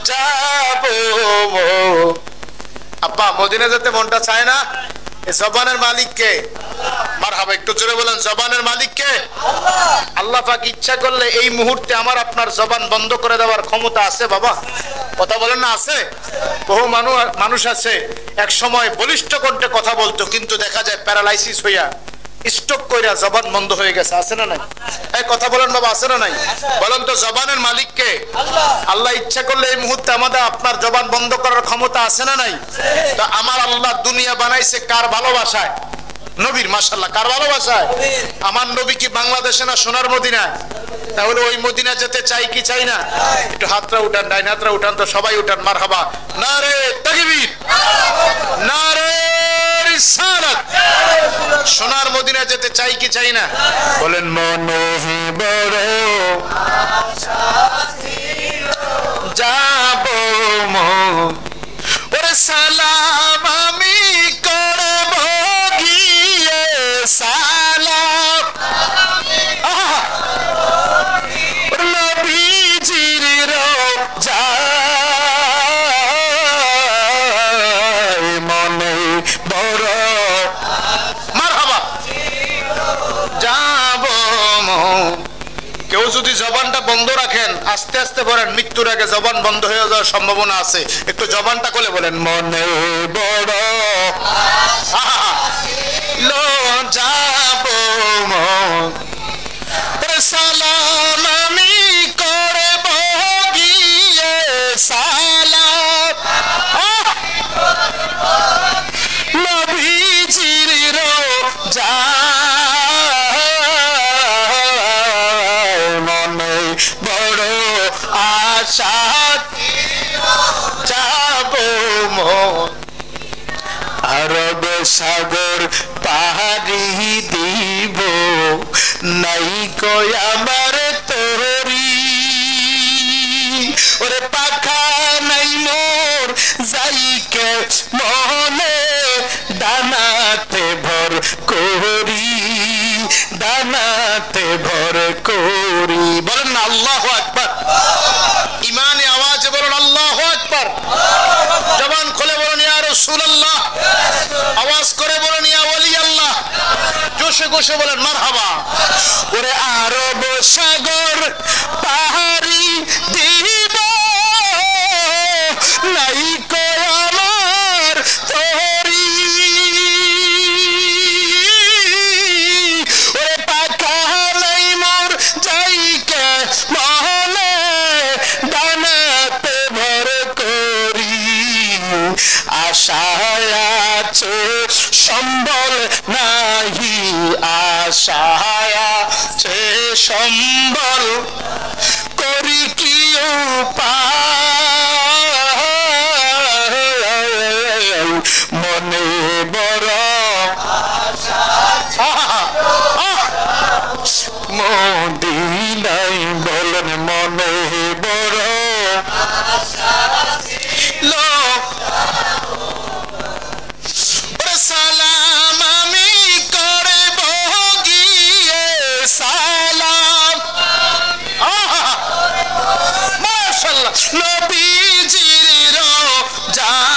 যাবো। আব্বা মদিনা যেতে মনটা চায় না? এই জবানের মালিক কে? মারহাবা, একটু জোরে বলেন, জবানের মালিক কে? আল্লাহ পাক ইচ্ছা করলে এই মুহূর্তে আমার আপনার জবান বন্ধ করে দেওয়ার ক্ষমতা আছে বাবা। কথা বলেন না, আছে? বহু মানুষ আছে এক সময় বলিষ্ঠ কণ্ঠে কথা বলতো, কিন্তু দেখা যায় প্যারালাইসিস হইয়া স্ট্রোক কইরা জবান বন্ধ হয়ে গেছে। আছে না নাই? এই কথা বলেন বাবা, আছে না নাই? বলেন তো জবানের মালিক কে? আল্লাহ ইচ্ছা করলে এই মুহূর্তে আমাদের আপনার জবান বন্ধ করার ক্ষমতা আছে না নাই? তো আমার আল্লাহ দুনিয়া বানাইছে কার ভালোবাসায়? নবীর। মাশাআল্লাহ, কার ভালোবাসায়? আমার নবী কি বাংলাদেশে না সোনার মদিনা? তাহলে ওই মদিনা যেতে চাই কি চাই না? একটু হাতটা উঠান, ডাইন হাতটা উঠান তো, সবাই উঠান। মারহাবা, নারে তাকবীর, নারে রিসালাত। সোনার মদিনা যেতে চাই কি চাই না? বলেন মনে বড় যাবো ওরে সালাম আমি করব গিয়ে সালাম নবীজির রওজায় মনে বড় মারহাবা যাবো। কেউ যদি জবানটা বন্ধ রাখেন, আস্তে আস্তে বলেন, মৃত্যুর আগে জবান বন্ধ হয়ে যাওয়ার সম্ভাবনা আছে। একটু জবানটা খুলে বলেন, মনে বড় যাবো সালাম আমি করব গিয়ে সালাম নবীজির রওজায় মনে বড় আশা যাবো আরব সাগর পাহাড়ি দিব নাই কই আমার তোরি ওরে পাখা নাই মোর যাইকে মনে দানাতে ভর করি দানাতে ভর করি। বলেন না আল্লাহু আকবার। ইমানে আওয়াজে বলুন আল্লাহু আকবার। জবান খুলে বলুন ইয়া রাসূলুল্লাহ। আওয়াজ করে বলুন ইয়া ওলি আল্লাহ। জোশে গোশে বলেন মারহাবা। ওরে আরব সাগর পাহাড়ি দিব নাই কো আমার তোরি ওরে পাখা নাই মোর যাইকে মহলে দানাতে ভর করি আশায় আছে সম্বল নাহি আশায় আছে সম্বল করি কি উপায় মনে বড় মদিনায় বলেন মনে বড় সালাম আমি করব গিয়ে সালাম মাশাআল্লাহ নবীজির রওজায়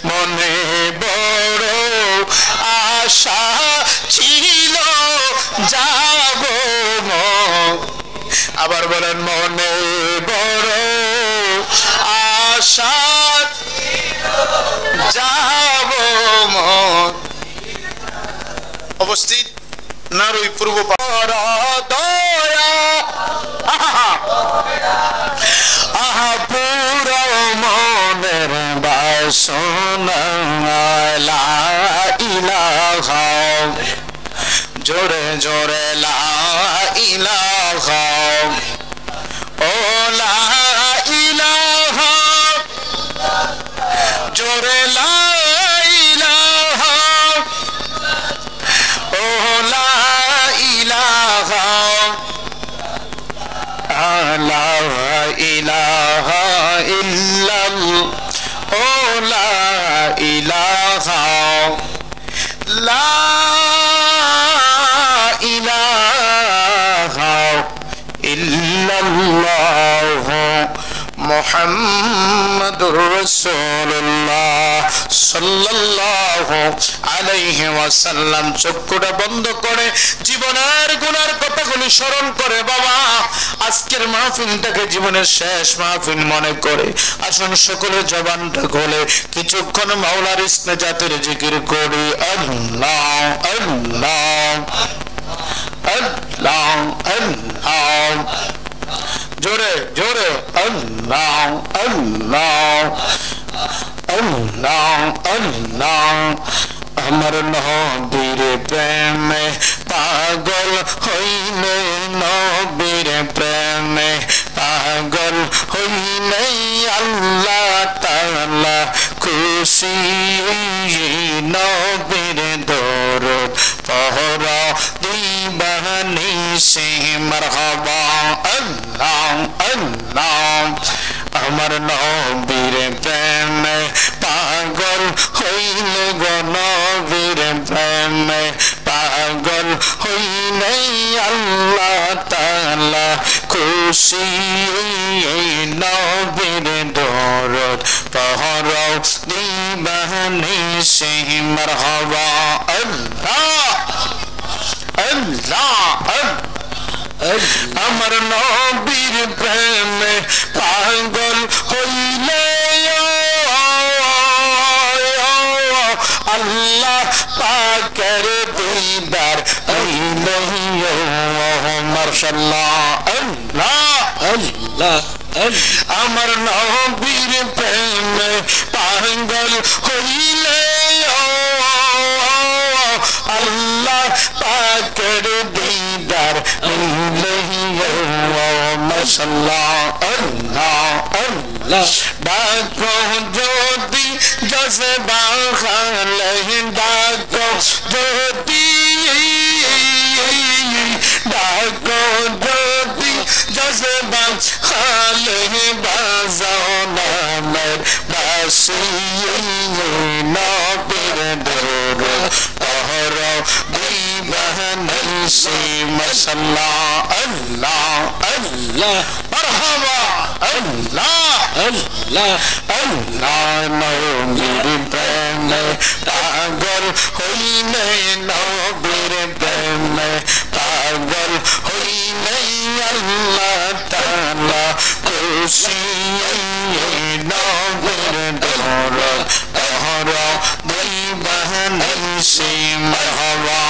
মনে বড় আশা ছিল যাব। আবার বলেন মনে বড় আশা যাব। অবস্থিত নারুই পূর্ব দয়া আহা পুরো মনের বাসনা লা ইলাহা জোরে জোরে লা ইলাহা ও লা ইলাহা জোরে লা ইলাহা ও লা ইলাহা লা ইলাহা ইল্লাল্লাহ ও লা ইলাহা লা ইলাহা ইল্লাল্লাহ মুহাম্মাদুর রাসূলুল্লাহ সাল্লাল্লাহু আলাইহি ওয়াসাল্লাম। চক্ষুটা বন্ধ করে জীবনের গুনার কথাগুলি স্মরণ করে বাবা আজকের মাহফিলটাকে জীবনের শেষ মাহফিল মনে করে আসুন সকলের জবানটা খোলে কিছুক্ষণ মাওলার ইসমে জাতের জিকির করি। আল্লাহ আল্লাহ আল্লাহ আল্লাহ, জোরে জোরে আল্লাহ আল্লাহ আল্লাহ আল্লাহ। আমার নবীর প্রেমে পাগল হইলে, নবীর প্রেমে পাগল হইলে আল্লাহ তাআলা খুশি। নবীর দরুদ পড়ো দিবানিশি মারহাবা আল্লাহ আল্লাহ। আমার নবীর প্রেমে পাগল হইলে গো, নবীর প্রেমে পাগল হইলে আল্লাহ তাআলা খুশি। নবীর দরুদ পড়ো দিবানিশি মারহাবা আল্লাহ আল্লাহ। আমার নবীর প্রেমে পাগল হইলে আল্লাহ পাকের দিদার হইলে মাশাআল্লাহ আল্লাহ আল্লাহ। আমার নবীর প্রেমে পাগল হইলে আল্লাহ পাকের দিদার হইলে মাশাআল্লাহ আল্লাহ আল্লাহ। ডাকো যদি জজবা খালে, ডাকো যদি, ডাকো যদি জজবা খালে বাজাও নামের বাঁশি। নবীর দরুদ পড়ো দিবানিশি মাশাআল্লাহ আল্লাহ আল্লাহ মারহাবা আল্লাহ আল্লাহ আল্লাহ। নবীর প্রেমে পাগল হইলে, নবীর প্রেমে পাগল হইলে আল্লাহ তাআলা খুশি। নবীর দরুদ পড়ো দিবানিশি মারহাবা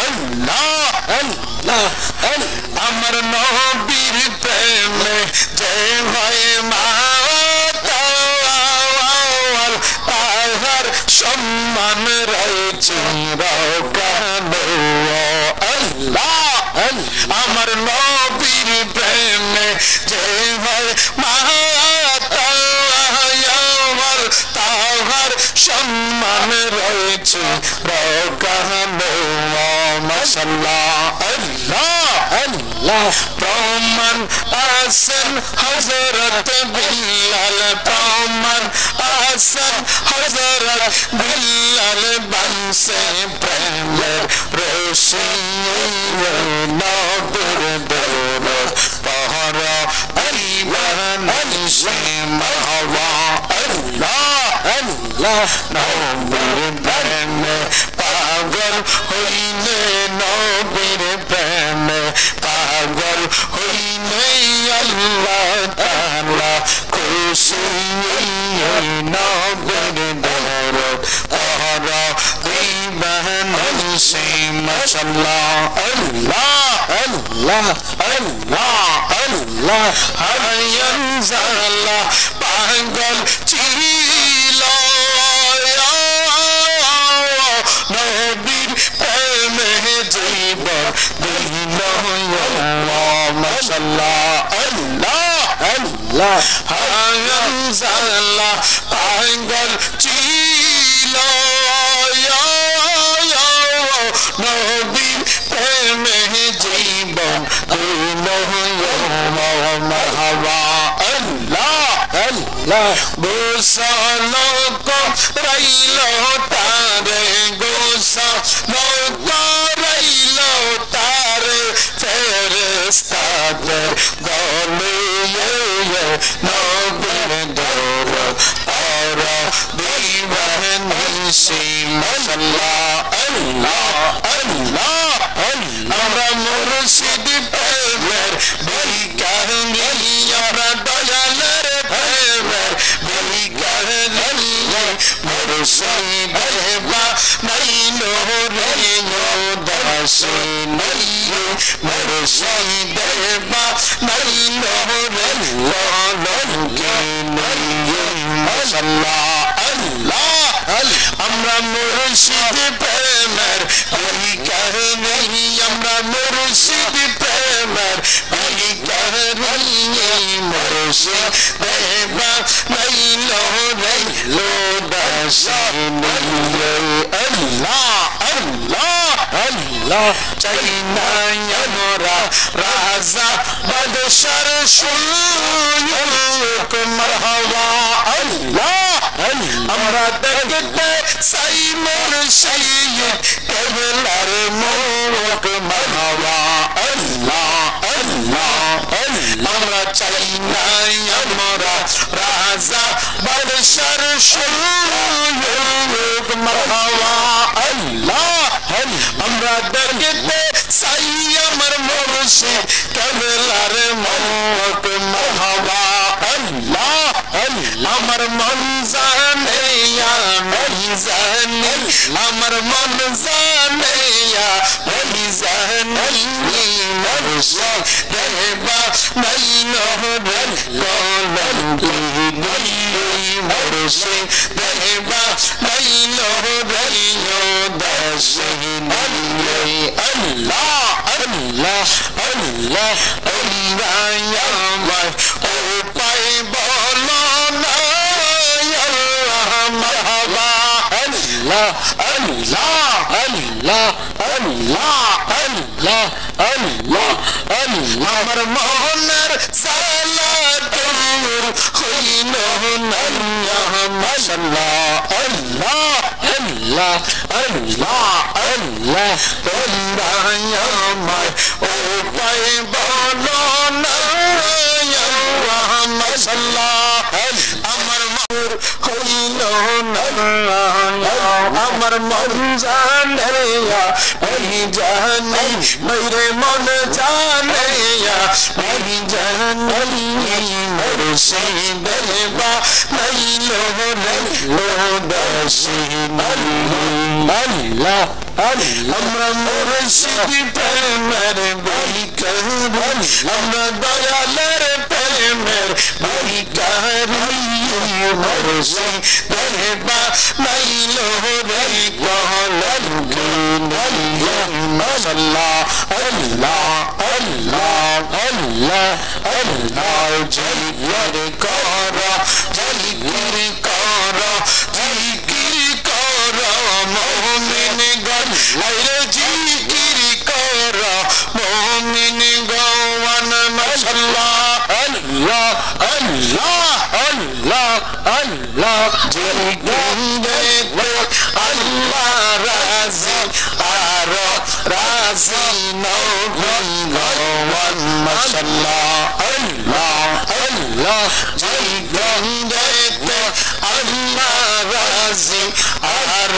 আল্লাহ আল্লাহ। আমার নবীর প্রেমে যে হয় মাতাওয়াল, তাহার সম্মান রয়েছে রকানো আল্লাহ। আমার নবীর প্রেমে যে হয় মাতাওয়াল, তাহার সম্মান রয়েছে রকানো মাশাআল্লাহ আল্লাহ আল্লাহ। প্রমাণ আছেন হযরত বিল্লাল, প্রমাণ আছেন হযরত বিল্লাল বানছে প্রেমের রশি। নবীর দরুদ পড়ো দিবানিশি মারহাবা আল্লাহ আল্লাহ। নবীর প্রেমে পাগল হইলে, নবীর প্রেমে পাগল হইলে আল্লাহ তাআলা খুশি। নবীর দরুদ পড়ো দিবানিশি মাশাআল্লাহ আল্লাহ আল্লাহ আল্লাহ আল্লাহ। হায়ানজালা পাগল ছিল নবীর প্রেমে জীবন দিল মাশাআল্লাহ আল্লাহ আল্লাহ। হায়ানজালা পাগল ছিল নবীর প্রেমে জীবন দিল মারহাবা আল্লাহ আল্লাহ। গোসালো রাইল তারে, গোসালো রাইল তারে ফেরেশতাদের দলে নবীর মুর্শি মাশাআল্লাহ আল্লাহ আল্লাহ আমরা মুর্শিদ প্রেমের বিকারি আমরা দয়ালের প্রেমের বিকারি মুর্শিদ বা নাই রে দাসে নাই মুর্শিদ বা নাই রে ললকে নাই মাশাআল্লাহ আল্লাহ আমরা মুর্শিদ প্রেমের বিকারি আমরা মুর্শিদ প্রেমের বিকারি মুর্শিদ বা নাই রে দাসে আল্লাহ আল্লাহ আল্লাহ চাই না আমরা রাজা বাদশার সুলুক মারহাবা আল্লাহ আমরা দেখতে চাই মুর্শিদ কেবলার মুখ মারহাবা আল্লাহ আল্লাহ আমরা চাই না আমরা রাজা বাদশার সুলুক মারহাবা আল্লাহ আমরা দেখতে চাই আমার মুর্শিদ কেবলার মুখ মারহাবা আল্লাহ আমার মন জানে আমি জানি আমার মন জানে আমি জানি মুর্শিদ দেবা নাই নহরে কলঙ্কি মুর্শিদ দেবা নাই নহরে দাসে আল্লাহ আল্লাহ আল্লাহ আমার উপায় বলো না আল্লাহ মারহাবা আল্লাহ আল্লাহ আল্লাহ আল্লাহ আল্লাহ আল্লাহ আল্লাহ আমার মনের সালা দূর হইল না মাশাআল্লাহ আল্লাহ আল্লাহ আল্লাহ আল্লাহ তোমরা আমার উপায় বলো না মাশাআল্লাহ আমার মন হইল না আমার মন জানে আমি জানি মেরে মন জানে আমি জানি মুর্শিদ বা নাইল রে দাসে আল্লাহ আমরা মুর্শিদ প্রেমের বিকারি আমরা দয়ালের প্রেমের বিকারি মুর্শিদ বা নাইল রে কলঙ্কি মাশাআল্লাহ আল্লাহ আল্লাহ আল্লাহ আল্লাহ জিকির কর জিকির কর জিকির কর মুমিন গণ আরে জিকির কর মুমিন গণ মাশাআল্লাহ আল্লাহ আল্লাহ আল্লাহ আল্লাহ জিকির আল্লাহ রাজি আর রাজি নগণ মাশাআল্লাহ আল্লাহ আল্লাহ জিকির আল্লাহ রাজি আর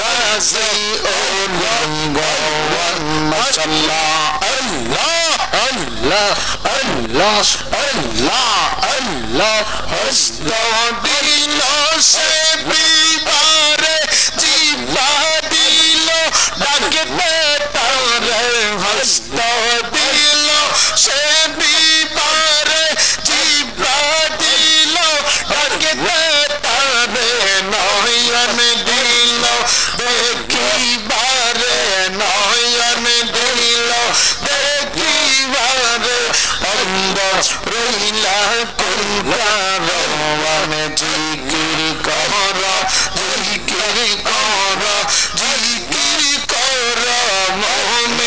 রাজি নগণ মাশাআল্লাহ আল্লাহ আল্লাহ আল্লাহ আল্লাহ আল্লাহ হস্ত দিল সে বিবারে জিবা দিল ডাকতে তারে হস্ত দিল সে বিবারে জিবা দিল ডাকতে তারে নয়ন দিল দেখিবারে নয়ন দিল দেখিবারে অন্ধ রইলা কুলকারণ জিকির কর জিকির কর জিকির কর মুমিন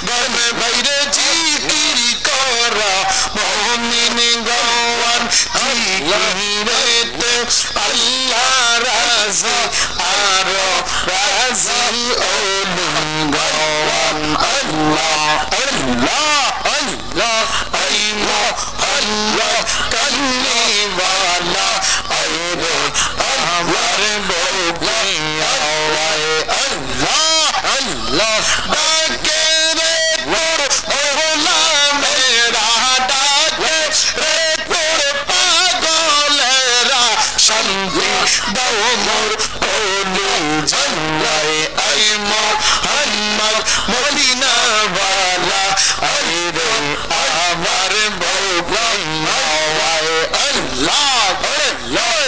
গণ বাইরে জিকির কর মুমিন গণ জিকিরেতে আল্লাহ রাজি আর রাজি গণ আল্লাহ আল্লাহ আল্লাহ আল্লাহ আল্লাহ কান্নি वाला अरे আমার বউ দাও মোর কোলে জানাই আই মোহাম্মদ মদিনা ওয়ালা আই রে আমার বউলাইয়া আল্লাহ আল্লাহ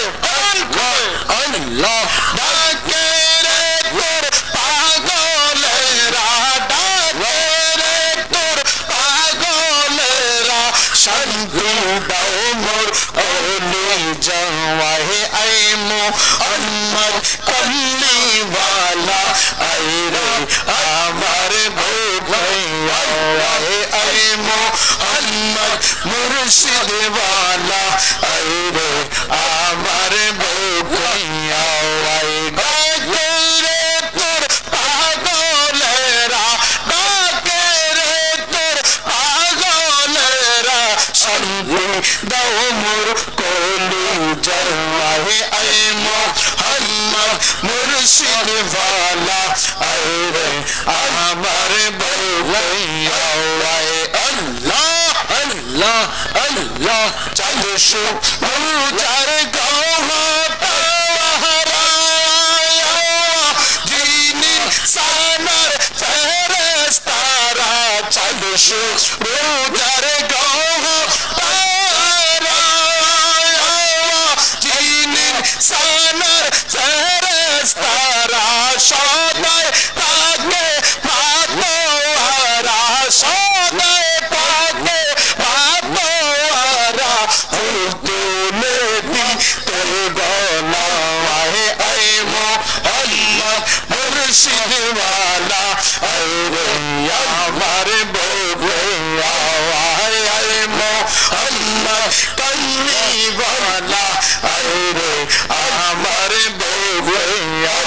আল্লাহ ডাকে রে তোর পাগলেরা ডাকে রে তোর পাগলেরা শান্তি দাও মোর কোলে যাওয়াই আই মোহাম্মদ কমলিওয়ালা আই রে আমার বউলাইয়া আই মোহাম্মদ মুর্শিদওয়ালা আই রে আমার বউলাইয়া ডাকে রে তোর পাগলেরা ডাকে রে তোর পাগলেরা শান্তি দাও মোর কোলে যাওয়াই আই মোহাম্মদ মুর্শিদওয়ালা আই রে আমার বউলাইয়া আল্লাহ আল্লাহ আল্লাহ চালশো পূজার যিনি সানার ফেরেশতারা চালশো পূজার যিনি সানার ফেরেশতারা সদাই তাকে পাতোয়ারা সদাই তাকে পাতোয়ারা তুলে দিতে গলায় আই মোহাম্মদ মুর্শিদওয়ালা আই রে আমার বউলাইয়া আই মোহাম্মদ কমলিওয়ালা আই রে আমার বউলাইয়া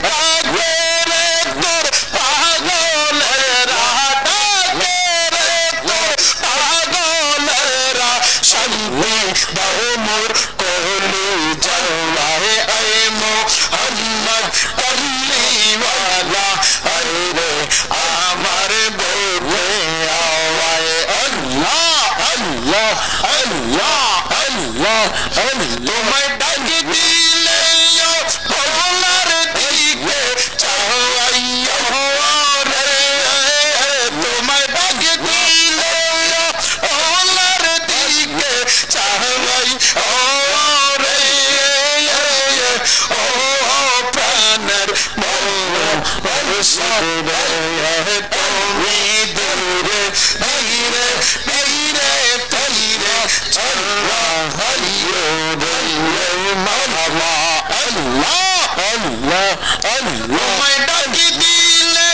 ডাকে রে তোর পাগলেরা ডাকে রে তোর পাগলেরা শান্তি দাও মোর কোলে যাওয়াই আই মোহাম্মদ কমলিওয়ালা আই রে আমার বউলাইয়া আল্লাহ আল্লাহ আল্লাহ আল্লাহ তোমায় ডাকি দিলে বলার দিকে চাওয়াইয়া রে তোমায় ডাকি দিলে বলার দিকে চাওয়াই রে ও প্রাণের বউরে তুমি দূরে ধীরে ধীরে ধীরে চলা হইও রে মাওলা আল্লাহ আল্লাহ আল্লাহ তোমায় ডাকি দিলে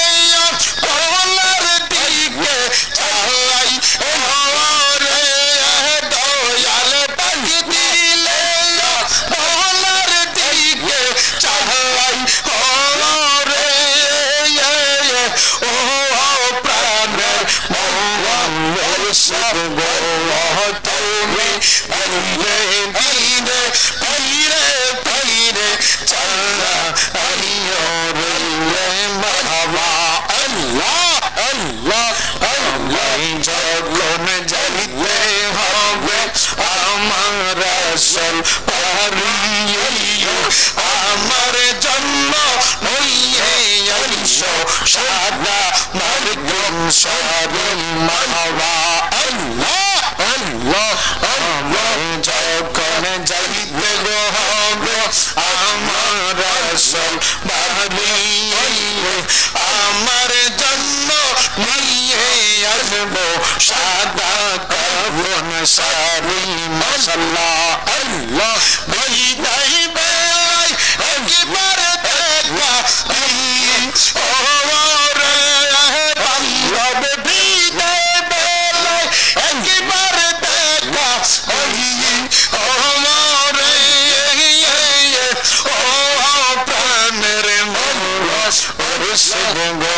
বলার দিকে চাই রে দয়াল ডাকি দিলে বলার দিকে চাই রে ও প্রাণের মঙ্গল সর্ব তুমি ধীরে ধীরে ধীরে ধীরে চলা আইও রে মাওলা আল্লাহ আল্লাহ আল্লাহ যখন যাইতে হবে আমার রাসূল পারিয়ে আমার জন্য হইয়ে আইসো সাদা মারগুম সারি মাওলা আল্লাহ আল্লাহ আল্লাহ যখন যাইতে হবে আমার রাসূল পারিয়ে আমার জন্য নিয়ে আসবো সাদা কাফন সারি মাশাআল্লাহ আল্লাহ বিদায় বেলায় একবার দেখা ও রে বান্ধব বিদায় বেলায় একবার দেখা ও রে ও প্রাণের মনস মুর্শিদ গো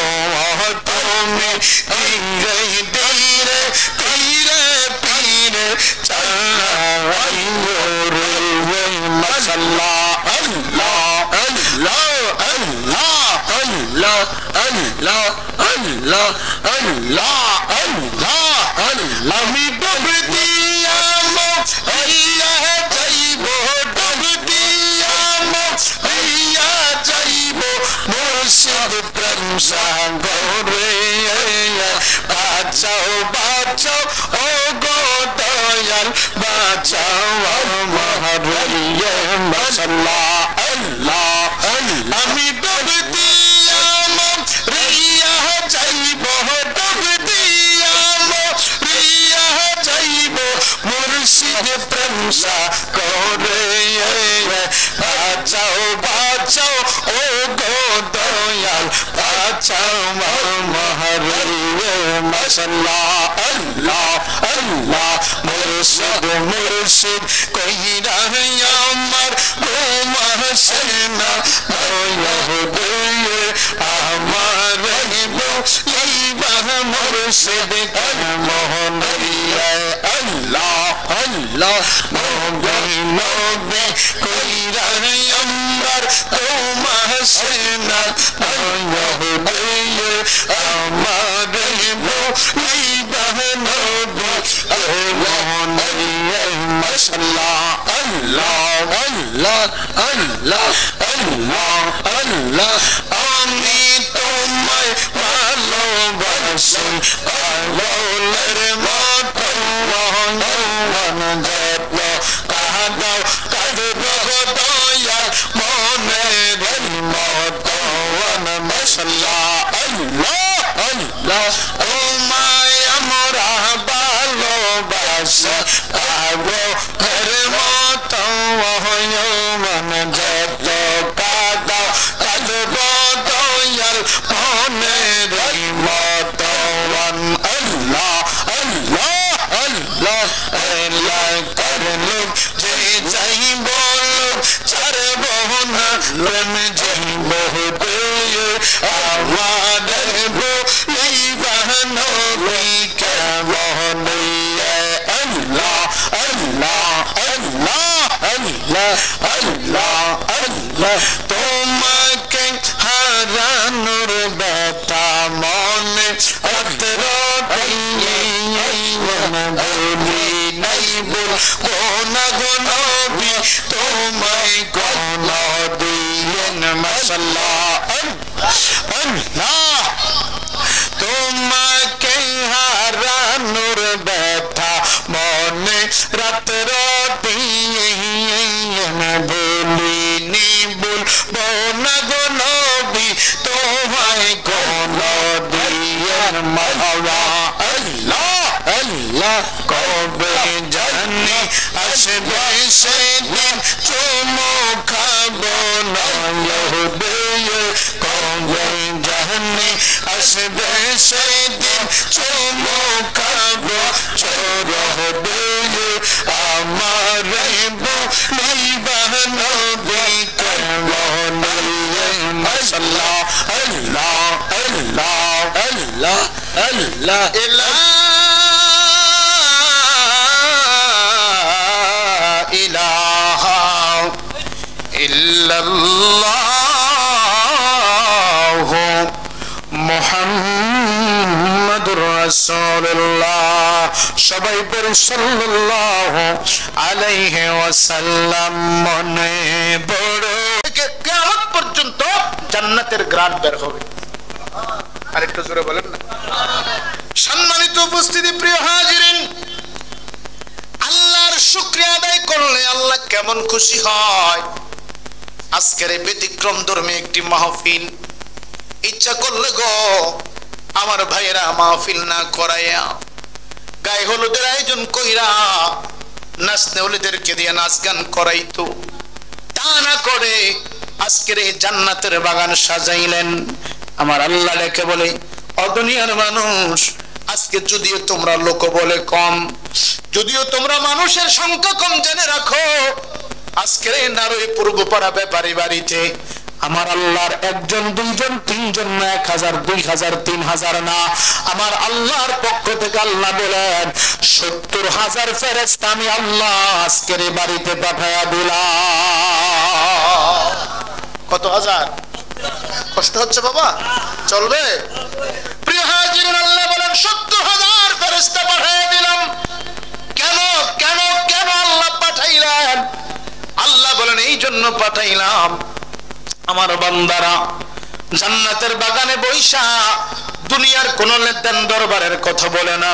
তুমি ধীরে ধীরে ধীরে ধীরে চলা রে মাশাআল্লাহ আল্লাহ আল্লাহ আল্লাহ আল্লাহ আল্লাহ আল্লাহ আল্লাহ আল্লাহ আল্লাহ আমি ডুব দিয়া যাইব ডুব দিয়া সাগরে বাঁচাও বাঁচাও ও গো দয়াল বাঁচাও আমার মাশাআল্লাহ আল্লাহ আমি ডুব দিয়া রিয়া যাইব ডুব দিয়া রিয়া যাইব মুর্শিদ প্রেম সাগরে বাঁচাও বাঁচাও ও গো দয়াল বাঁচাও মাশাআল্লাহ আল্লাহ আল্লাহ মুর্শিদ মুর্শিদ কইরা আমার ঘুম আসে না আমার মুর্শিদ মোহন আল্লাহ আল্লাহ নবী কইরা আমার ঘুম আসে না আমার মাশাআল্লাহ আল্লাহ আল্লাহ আল্লাহ আল্লাহ আল্লাহ আমি তোমায় ভালোবাসি পাগলের মতো যত কাঁদাও কাঁদব দয়াল মনের মতো মাশাআল্লাহ আল্লাহ আল্লাহ তোমায় আমরা ভালোবাসি পাগলের মতো যত কাঁদাও কাঁদব দয়াল মনের মতো আল্লাহ আল্লাহ আল্লাহ আল্লাহ করলু যে যাইব ছাড়ব না প্রেম যাইব আমাদের নবী কেমন আল্লাহ আল্লাহ আল্লাহ আল্লাহ আল্লাহ আল্লাহ তোমাকে হারানোর ব্যথা মনে রাত্র বলি নাই বলবো না গো নবী তোমায় কোন দিন মাশাআল্লাহ আল্লাহ তোমাকে হারানোর ব্যথা মনে রাত্র বলি নি বলবো না গো নবী তোমায় কোন দিন মাওলা আল্লাহ আল্লাহ কবে জানি আসবে সেদিন চুমো খাবো না কবে জানি আসবে সেদিন চুমো খাবো চোরহ আমার নবী কেমন মাশাআল্লাহ আল্লাহ আল্লাহ আল্লাহ আল্লাহ ইলাহা ইল্লাল্লাহ মুহাম্মাদুর রাসূলুল্লাহ সবাই পড়ে সাল্লাল্লাহু আলাইহি ওয়াসাল্লাম মনে বড় কিয়ামত পর্যন্ত জান্নাতের গ্রাণ বের হবে আরেকটু জোরে বলেন না সম্মানিত উপস্থিতি প্রিয় হাজিরিন আল্লাহর শুকরিয়া আদায় করলে আল্লাহ কেমন খুশি হয় আজকের এই ব্যতিক্রমধর্মী একটি মাহফিল ইচ্ছা করলে গো আমার ভাইয়েরা মাহফিল না করাইয়া গায়ে হলুদের আয়োজন কইরা নাচনেওয়ালিদেরকে দিয়ে নাচ গান করাইতো তা না করে আজকের এই জান্নাতের বাগান সাজাইলেন আমার আল্লাহ লেখে বলে ও দুনিয়ার মানুষ আজকে যদিও তোমরা লোক বলে কম যদিও তোমরা মানুষের সংখ্যা কম জেনে রাখো আজকের এই নারী পূর্বপাড়া ব্যাপারী বাড়িতে আমার আল্লাহর একজন দুইজন তিনজন না 1000 2000 3000 না আমার আল্লাহর পক্ষ থেকে আল্লাহ বলেন 70000 ফেরেশতা আমি আল্লাহ আজকের এই বাড়িতে পাঠায়া দিলাম কত হাজার কষ্ট হচ্ছে বাবা চলবে প্রিয় হাজিরিন আল্লাহ বলেন 70000 ফেরেশতা পাঠিয়ে দিলাম কেন কেন কেন আল্লাহ পাঠাইলেন আল্লাহ বলেন এই জন্য পাঠাইলাম আমার বান্দারা জান্নাতের বাগানে বৈশা দুনিয়ার কোন লেনদেন দরবারের কথা বলে না,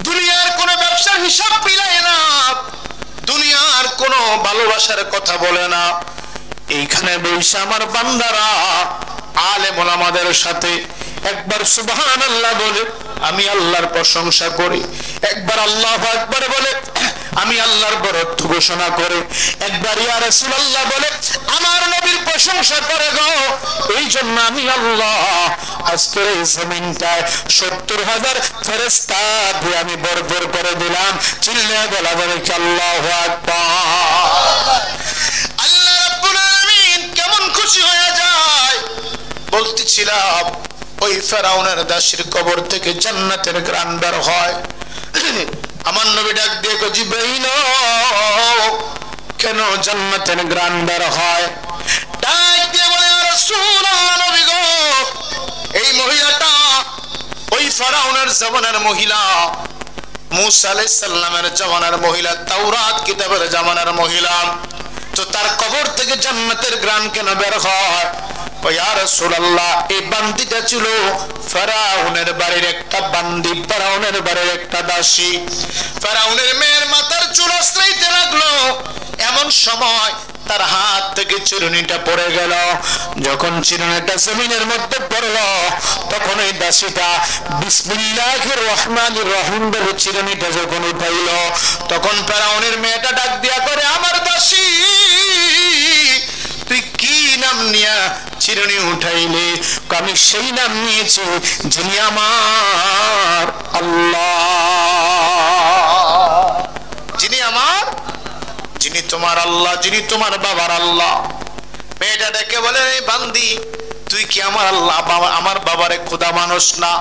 দুনিয়ার কোন ব্যবসার হিসাব মিলায় না, দুনিয়ার কোন ভালোবাসার কথা বলে না। এইখানে বৈশা আমার বান্দারা আলেম ওলামাদের সাথে একবার সুবহানাল্লাহ বলে আমি আল্লাহর প্রশংসা করি, একবার আল্লাহু আকবার বলে আমি আল্লাহর বরত্ব ঘোষণা করে, একবার ইয়া রাসূলুল্লাহ বলে আমার নবীর প্রশংসা করে গো। এই জন্য আমি আল্লাহ আজকের এই জমিনটায় 70,000 ফেরেশতা দিয়ে আমি বরকত করে দিলাম। চিল্লায়ে বলা যাবে কি আল্লাহু আকবার। আল্লাহ রাব্বুল আলামিন কেমন খুশি হয়ে যায়। বলতেছিলাম ওই ফেরাউনের দাসীর কবর থেকে জান্নাতের ঘ্রাণ বের হয়। আমার নবী ডাক দিয়ে কই জিবরাইল কেন জান্নাতের ঘ্রাণ বের হয়? ডাক দিয়ে বলে ইয়া রাসূলুল্লাহ নবী গো, এই মহিলাটা ওই ফেরাউনের জামানার মহিলা, মুসা আলাইহিস সালামের জামানার মহিলা, তাওরাত কিতাবের জামানার মহিলা, তো তার কবর থেকে জান্নাতের ঘ্রাণ কেন বের হয়? ইয়া রাসূলুল্লাহ এই বান্দিটা ছিল ফেরাউনের বাড়ির একটা বান্দি, ফেরাউনের বাড়ির একটা দাসী। ফেরাউনের মেয়ের মাথার চুল আশ্রাইতে লাগলো, এমন সময় তার হাত থেকে চিরুনিটা পড়ে গেল। যখন চিরুনিটা জমিনের মধ্যে পড়লো তখন এই দাসীটা বিসমিল্লাহির রহমানির রহিম বলে চিরুনিটা যখন উঠাইল, তখন ফেরাউনের মেয়েটা ডাক দিয়া করে আমার দাসী তুই কি নাম নিয়া চিরুনি উঠাইলে? আমি সেই নাম নিয়েছি যিনি আমার আল্লাহ, যিনি আমার, যিনি তোমার আল্লাহ, যিনি তোমার বাবার আল্লাহ। মেয়েটা ডেকে বলে এই বান্দি তুই কি আমার আল্লাহ আমার বাবারে খোদা মানুষ না?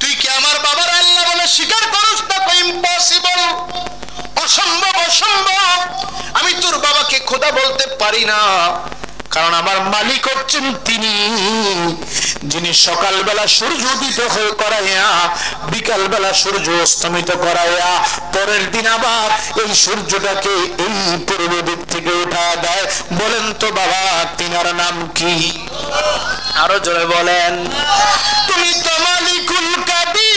তুই কি আমার বাবার আল্লাহ বলে স্বীকার করিস না? ইম্পসিবল, অসম্ভব, অসম্ভব। আমি তোর বাবাকে খোদা বলতে পারি না, কারণ আমার মালিক হচ্ছেন তিনি যিনি সকালবেলা সূর্য উদিত হয়ে করাইয়া বিকালবেলা সূর্য অস্তমিত করাইয়া পরের দিন আবার এই সূর্যটাকে এই পূর্ব দিক থেকে উঠা দেয়। বলেন তো বাবা তিনার নাম কি? আরো জোরে বলেন। তুমি তো মালিকুল কাদির,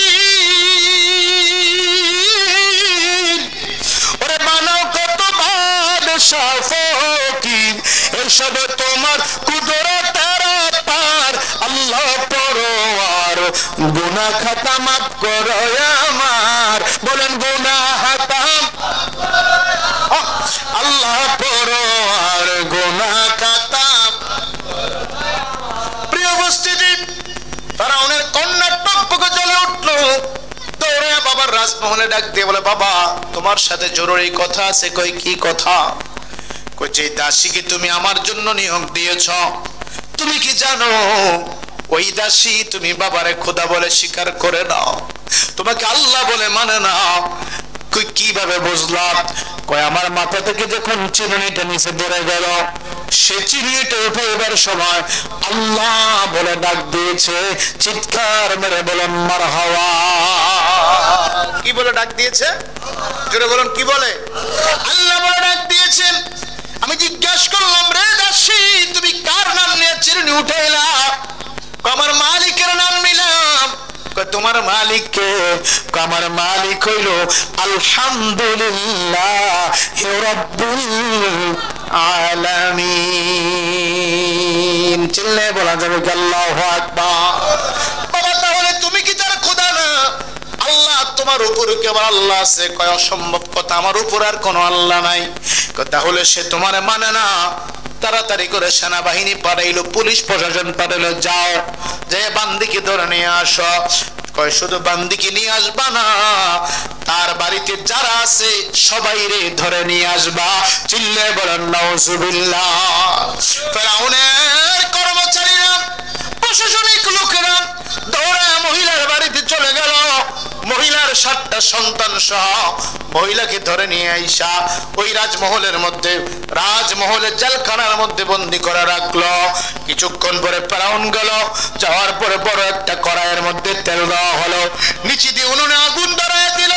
ওরে মানব কত বাদশা ফকির, এসব তোমার কুদরতের পার। আল্লাহ পরওয়ার গুনাহ খাতা মাফ করো আমার, বলেন গুনাহ খাতা আল্লাহ পরওয়ার গুনাহ খাতা। প্রিয় উপস্থিতি, ফেরাউনের কন্যা টকবকে জ্বলে উঠলো, দৌড়ে বাবার রাজমহলে ডাক দিয়ে বলে বাবা তোমার সাথে জরুরি কথা আছে। কই কি কথা? কই যে দাসীকে তুমি আমার জন্য নিয়োগ দিয়েছ, তুমি কি জানো ওই দাসী তুমি বাবারে খোদা বলে স্বীকার করে নাও, তোমাকে আল্লাহ বলে মানে না। কই কিভাবে বুঝলাম? কই আমার মাথা থেকে যখন চিরুনিটা নিচে পড়ে গেল, সে চিরুনিটা উঠাইবার সময় আল্লাহ বলে ডাক দিয়েছে। চিৎকার মেরে বলেন মারহাবা। কি বলে ডাক দিয়েছে? জোরে বলুন কি বলে? আল্লাহ বলে ডাক দিয়েছেন। আমি জিজ্ঞাসা করলাম রে দাসী তুমি কার নাম নিয়ে চিরুনি উঠাইলা? আমার মালিকের নাম নিলাম। তোমার মালিক কে? আমার মালিক হইল আলহামদুলিল্লাহ রাব্বুল আলামিন। চিল্লায়ে বলা যাবে কি আল্লাহু আকবার। বাবা তাহলে তুমি কি তার খোদা না? আল্লাহ তোমার উপর কেবল আল্লাহ আছে। কয় অসম্ভব কথা, আমার উপর আর কোনো আল্লাহ নাই। তাহলে সে তোমার মানে না। তাড়াতাড়ি করে সেনাবাহিনী পাঠাইলো, পুলিশ প্রশাসন পাঠাইলো, যাও যে বান্দিকে ধরে নিয়ে আসো। কয় শুধু বান্দিকে নিয়ে আসবা না, তার বাড়িতে যারা আছে সবাই রে ধরে নিয়ে আসবা। চিল্লায়ে বলেন নাউজুবিল্লাহ। ফেরাউনের কর্মচারীরা প্রশাসনিক লোকেরা দৌড়ে মহিলার বাড়িতে চলে গেল। মহিলার 7টা সন্তান সহ মহিলাকে ধরে নিয়ে আইসা ওই রাজমহলের মধ্যে, রাজমহলের জেলখানার মধ্যে বন্দী করে রাখলো। কিছুক্ষণ পরে ফেরাউন গেল, যাওয়ার পরে বড় একটা কড়াইয়ের মধ্যে তেল দেওয়া হলো, নিচে দিয়ে উনুনে আগুন ধরায় দিল।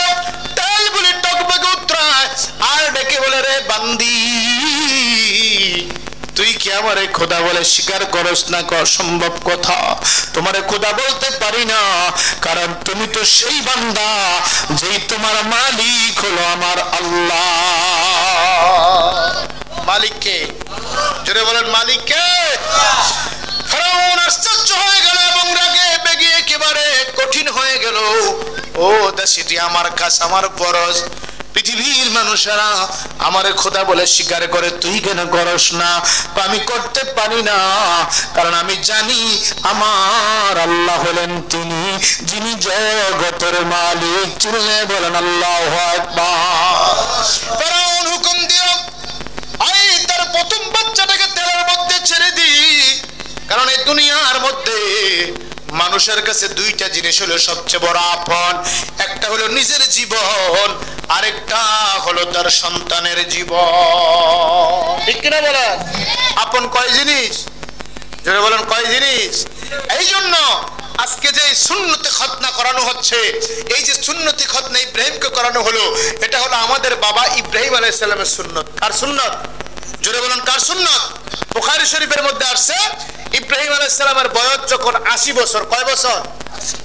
তেল বলে টকবকে উতরায় আর ডেকে বলে রে বান্দি তুই কি আমারে খোদা বলে স্বীকার করস না, অসম্ভব কথা, তোমারে খোদা বলতে পারি না, কারণ তুমি তো সেই বান্দা যেই তোমার মালিক হলো আমার আল্লাহ। মালিক কে? জোরে বলেন মালিক কে? ফেরাউন আশ্চর্য হয়ে গেল এবং রাগে বেগে একেবারে কঠিন হয়ে গেল। ও দাসীটি আমার কাছ, আমার পরশ, পৃথিবীর মানুষেরা আমারে খোদা বলে স্বীকার করে, তুই কেন করস না? আমি করতে পারি না, কারণ আমি জানি আমার আল্লাহ হলেন তিনি যিনি জগতের মালিক। চিল্লে বলেন আল্লাহু আকবার। ফেরাউন হুকুম দিল, আই তার প্রথম বাচ্চাটাকে তেলের মধ্যে ছেড়ে দি, কারণ এই দুনিয়ার মধ্যে মানুষের কাছে দুইটা জিনিস হলো সবচেয়ে বড় আপন, একটা হলো নিজের জীবন, আরেকটা হলো তার সন্তানের জীবন। ঠিক কিনা বলেন? আপন কয় জিনিস? যারা বলেন কয় জিনিস? এই জন্য আজকে যে সুন্নতে খতনা করানো হচ্ছে, এই যে সুন্নতি খতনা ইব্রাহিমকে করানো হলো, এটা হলো আমাদের বাবা ইব্রাহিম আলাইহিস সালামের সুন্নত। কার সুন্নত? জোরে বলেন কার সুন্নত? বুখারী শরীফের মধ্যে আসছে, ইব্রাহিম আলাইহিস সালামের বয়স যখন 80 বছর, কয় বছর?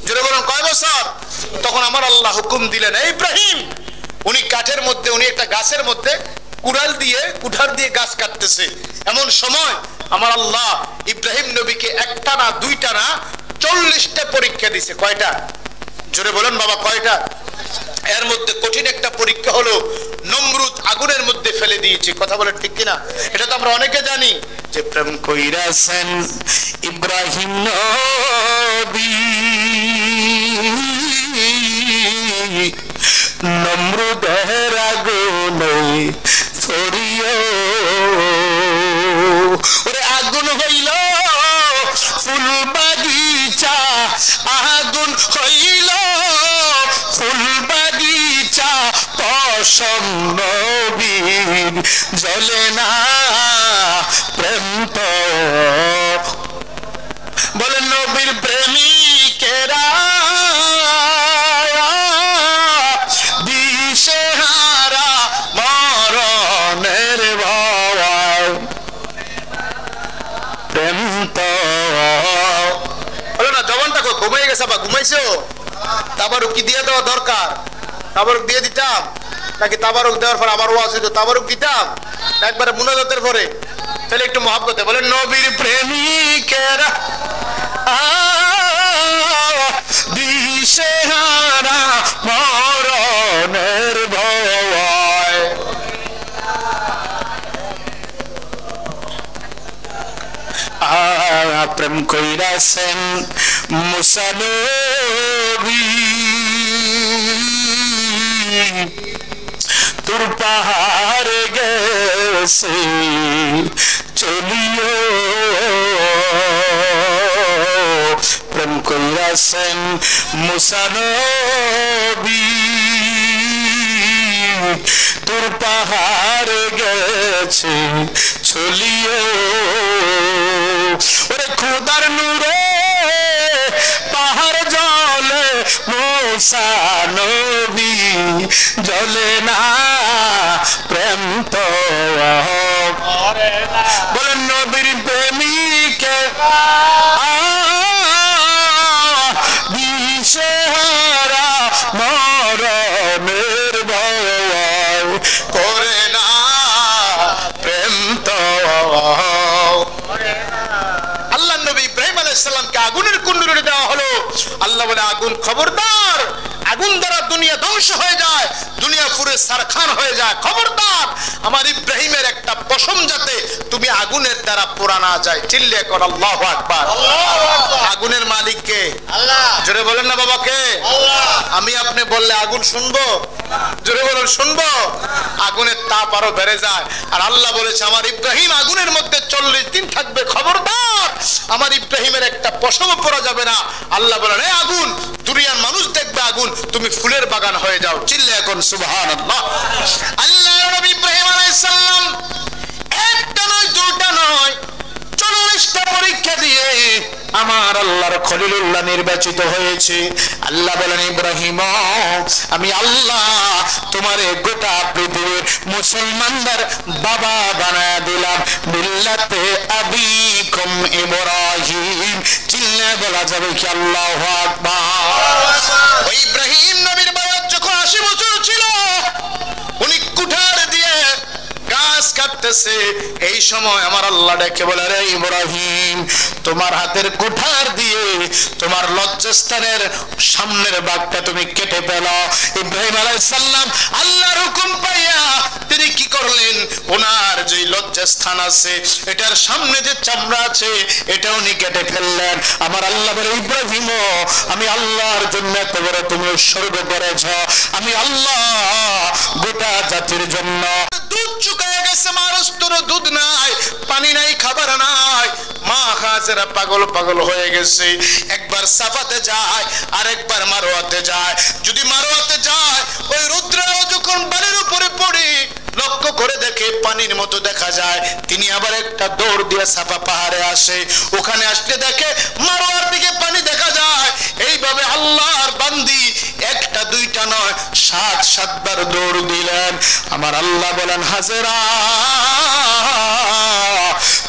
জোরে বলেন কয় বছর? তখন আমার আল্লাহ হুকুম দিলেন, এই ইব্রাহিম, উনি কাঠের মধ্যে, উনি একটা গাছের মধ্যে কুড়াল দিয়ে, কুঠার দিয়ে গাছ কাটতেছে, এমন সময় আমার আল্লাহ ইব্রাহিম নবীকে একটা না দুইটা না 40টা পরীক্ষা দিছে। কয়টা? জোরে বলেন বাবা কয়টা? এর মধ্যে কঠিন একটা পরীক্ষা হলো নমরুদ আগুনের মধ্যে ফেলে দিয়েছে। কথা বলেন ঠিক কিনা? এটা তো আমরা অনেকে জানি যে প্রেম কইরাছেন ইব্রাহিম নবী, নমরুদের আগুনে ছড়িয়ে, ওরে আগুন হইল ফুল বাগিচা, আগুন হইল ফুল বাগিচা, পশম নবীর জ্বলে না প্রেম তো, বলেন নবীর প্রেমিকেরা দিশেহারা মরণের ভয়, প্রেম তো বলো না। জবানটা ঘুমিয়ে গেছে বা ঘুমাইছো? তাবারুক কি দিয়ে দেওয়া দরকার? তাবারুক দিয়ে দিতাম নাকি তাবারুক দেওয়ার পর আবার ওয়াজ হইতো? তাবারুক দিতাম একবারে মুনাজাতের পরে। তাহলে একটু মহব্বতে বলেন নবীর প্রেমিকেরা দিশেহারা মরণের ভয়, প্রেম কইরাছেন মুসা নবী, তোর পাহাড়ে গেছে চলিও, প্রেম কইরাছেন মুসা নবী, তোর পাহাড়ে গেছে চলিও, ওরে খোদার নূরে পাহাড় জ্বলে, মুসা নবী জ্বলে না প্রেম তো, বলেন নবীর প্রেমিকে দিশেহারা মরণের ভয় করে না প্রেম তো। আল্লাহ নবী ইব্রাহিম আলাইহিস সালামকে আগুনের কুণ্ডলে দেওয়া হলো। আল্লাহ বলে আগুন খবরদার, আগুন দ্বারা দুনিয়া ধ্বংস হয়ে যায়, দুনিয়া পুরো সারখান হয়ে যায়, খবরদার আমার ইব্রাহিমের একটা পশম যাতে তুমি আগুনের দ্বারা পোড়া না যায়। চিল্লে কর আল্লাহু আকবার। আগুনের মালিক কে? আল্লাহ। জোরে বলেন না বাবা কে? আল্লাহ। আমি আপনি বললে আগুন শুনবো? জোরে বলেন শুনবো? আগুনের তাপ আরো বেড়ে যায়। আর আল্লাহ বলেছে আমার ইব্রাহিম আগুনের মধ্যে 40 দিন থাকবে, খবরদার আমার ইব্রাহিমের একটা পশম পোড়া যাবে না। আল্লাহ বলেন এই আগুন, দুনিয়ার মানুষ দেখবে আগুন, তুমি ফুলের বাগান হয়ে যাও। চিল্লে এখন সুবহানাল্লাহ। আল্লাহ নবী ইব্রাহিম আলাইহিস সালাম একটা নয় দুটা নয় 40টা পরীক্ষা দিয়ে আমার আল্লাহর খলিল খলিলুল্লাহ নির্বাচিত হয়েছে। আল্লাহ বলেন ইব্রাহিম আমি আল্লাহ তোমারে গোটা পৃথিবীর মুসলমানদের বাবা বানায় দিলাম, মিল্লাতে আবিকুম ইব্রাহিম। চিল্লে বলা যাবে কি আল্লাহু আকবার। ওই ইব্রাহিম নবীর বয়স যখন 80 বছর ছিল, উনি কুঠার দিয়ে গাছ কাটতেছে, এই সময় আমার আল্লাহ ডেকে বলে রে ইব্রাহিম তোমার হাতের কুঠার দিয়ে তোমার লজ্জাস্থানের সামনের ভাগটা তুমি কেটে ফেলো। ইব্রাহিম আলাইহিস সালাম আল্লাহর হুকুম পাইয়া তিনি কি করলেন, ওনার যে লজ্জাস্থান আছে এটার সামনে যে চামড়া আছে এটাও উনি কেটে ফেললেন। আমার আল্লাহ বলে ইব্রাহিম আমি আল্লাহর জন্য এত বড় তুমি উৎসর্গ করেছ, আমি আল্লাহ গোটা জাতির জন্য। দুধ শুকিয়ে গেছে, মার স্তরে দুধ নাই, পানি নাই, খাবার নাই, মা হাজেরা পাগল পাগল হয়ে গেছে। একবার সাফাতে যায় আর একবার মারওয়াতে যায়। যদি মারওয়াতে যায় ওই রুদ্রাও যখন বাড়ির উপরে পড়ে লক্ষ্য করে দেখে পানির মতো দেখা যায়, তিনি আবার একটা দৌড় দিয়ে সাফা পাহাড়ে আসে, ওখানে আসতে দেখে মারওয়ার দিকে পানি দেখা যায়। এইভাবে আল্লাহর বান্দি একটা দুইটা নয় 7 বার দৌড় দিলেন। আমার আল্লাহ বলেন হাজেরা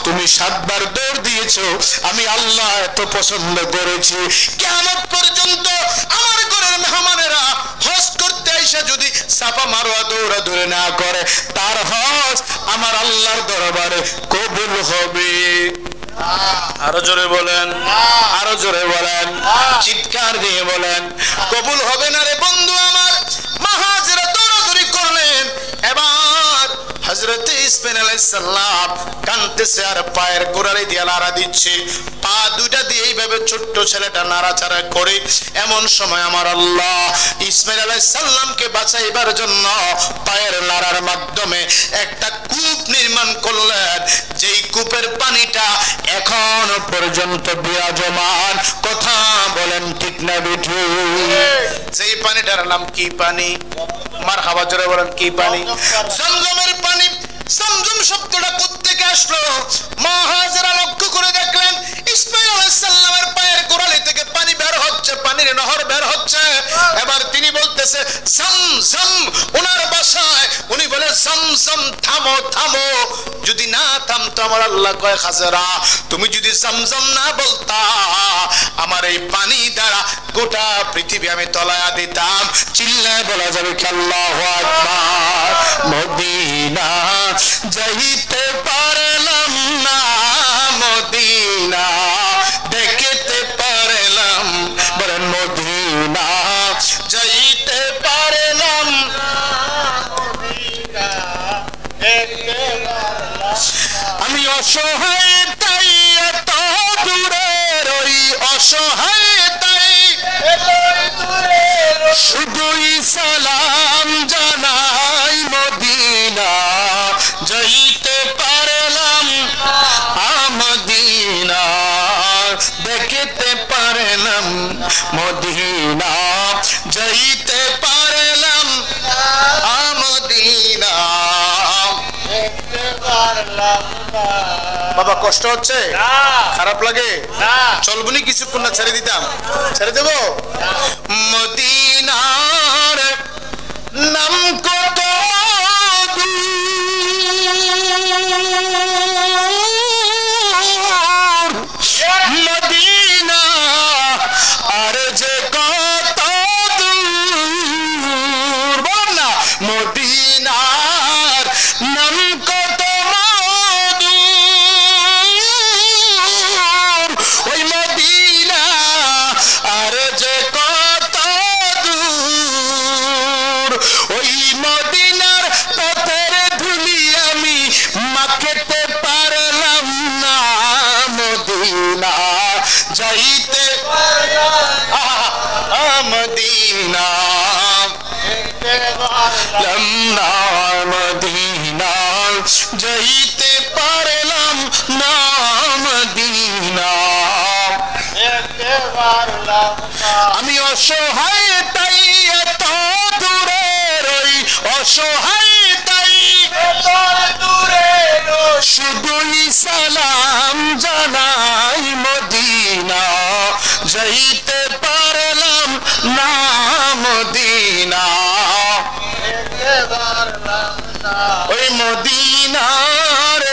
তুমি 7 বার দৌড় দিয়েছো, আমি আল্লাহ এত পছন্দ করেছি, কিয়ামত পর্যন্ত আমার ঘরের মেহমানেরা হজ করতে আইসা যদি সাফা মারওয়া দৌড়া দৌড়ে না করে, তার হজ আমার আল্লাহর দরবারে কবুল হবে। আরো জোরে বলেন, আরো জোরে বলেন, চিৎকার দিয়ে বলেন কবুল হবে না রে বন্ধু আমার। মা হাজেরা দৌড়াদৌড়ি করলেন। এবার হযরত ইসমাঈল আলাইহিস সালাম কাঁদতেছে আর পায়ের গোড়ালি দিয়ে নাড়া দিচ্ছে, পা দুইটা দিয়ে এইভাবে ছোট্ট ছেলেটা নাড়াচাড়া করে। এমন সময় আমার আল্লাহ ইসমাঈল আলাইহিস সালামকে বাঁচাইবার জন্য পায়ের নাড়ার মাধ্যমে একটা কূপ নির্মাণ করলেন, যেই কূপের পানিটা এখন পর্যন্ত বিরাজমান। কথা বলেন ঠিক না বেঠিক? যেই পানিটার নাম কি পানি? মারহাবা জোরে বলেন কি পানি? জমজমের পানি। জমজম শব্দটা কোত্থেকে আসলো? মা হাজেরা লক্ষ্য করে দেখলেন ইসমাঈল আলাইহিস সালামের পায়ের গোড়ালি থেকে পানি বের হচ্ছে, পানির নহর বের হচ্ছে। এবার তিনি বলতেছে জমজম, ওনার ভাষায় উনি বলে জমজম থামো থামো। যদি না থামতো আমার আল্লাহ কয় হাজেরা তুমি যদি জমজম না বলতা আমার এই পানি দ্বারা গোটা পৃথিবী আমি তলায়া দিতাম। চিল্লায় বলা যাবে কি আল্লাহু আকবার। মদিনা যাইতে পারলাম না, মদিনা দেখতে পারলাম, বলেন মদিনা যাইতে পারলাম আমি অসহায় তাই এত দূরে রই, অসহায় তাই শুধুই সালাম জানাই মদিনা যাইতে পারলাম, মদিনা দেখতে পারলাম, মদিনা যাইতে পারলাম, মদিনা দেখতে পারলাম। বাবা কষ্ট হচ্ছে? খারাপ লাগে? চলবনি কিছুক্ষণ না ছেড়ে দিতাম? ছেড়ে দেব? মদিনার নাম কত মদিনা আর যে কত দূর, বল না মদিনার নাম কত মধুর, ওই মদিনা আর যে কত দূর, ওই মদিনার পথের ধুলি আমি মাখতে পারলাম না, মদিনা যাইতে মদিনা লম্বা, মদিনা যাইতে পারলাম না, মদিনা আমি অসহায় তাই এত দূরে রই, অসহায় তাই শুধুই সালাম জানাই মদিনা যাই ওই মদিনার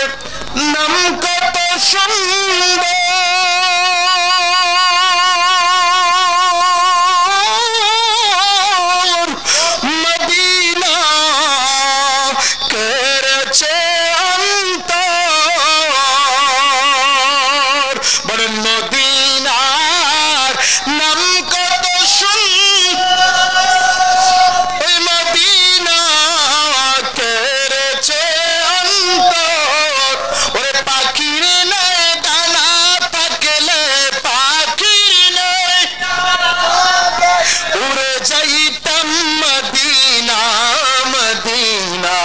নাম কত সুন্দর, মদিনা করেছে অন্তর, বলে মদিনার নাম কত সুন্দর, ওই মদিনা করেছে অন্তর, ওরে পাখির নেই ডানা থাকলে পাখির নেই, উড়ে যাইতাম মদিনা, মদিনা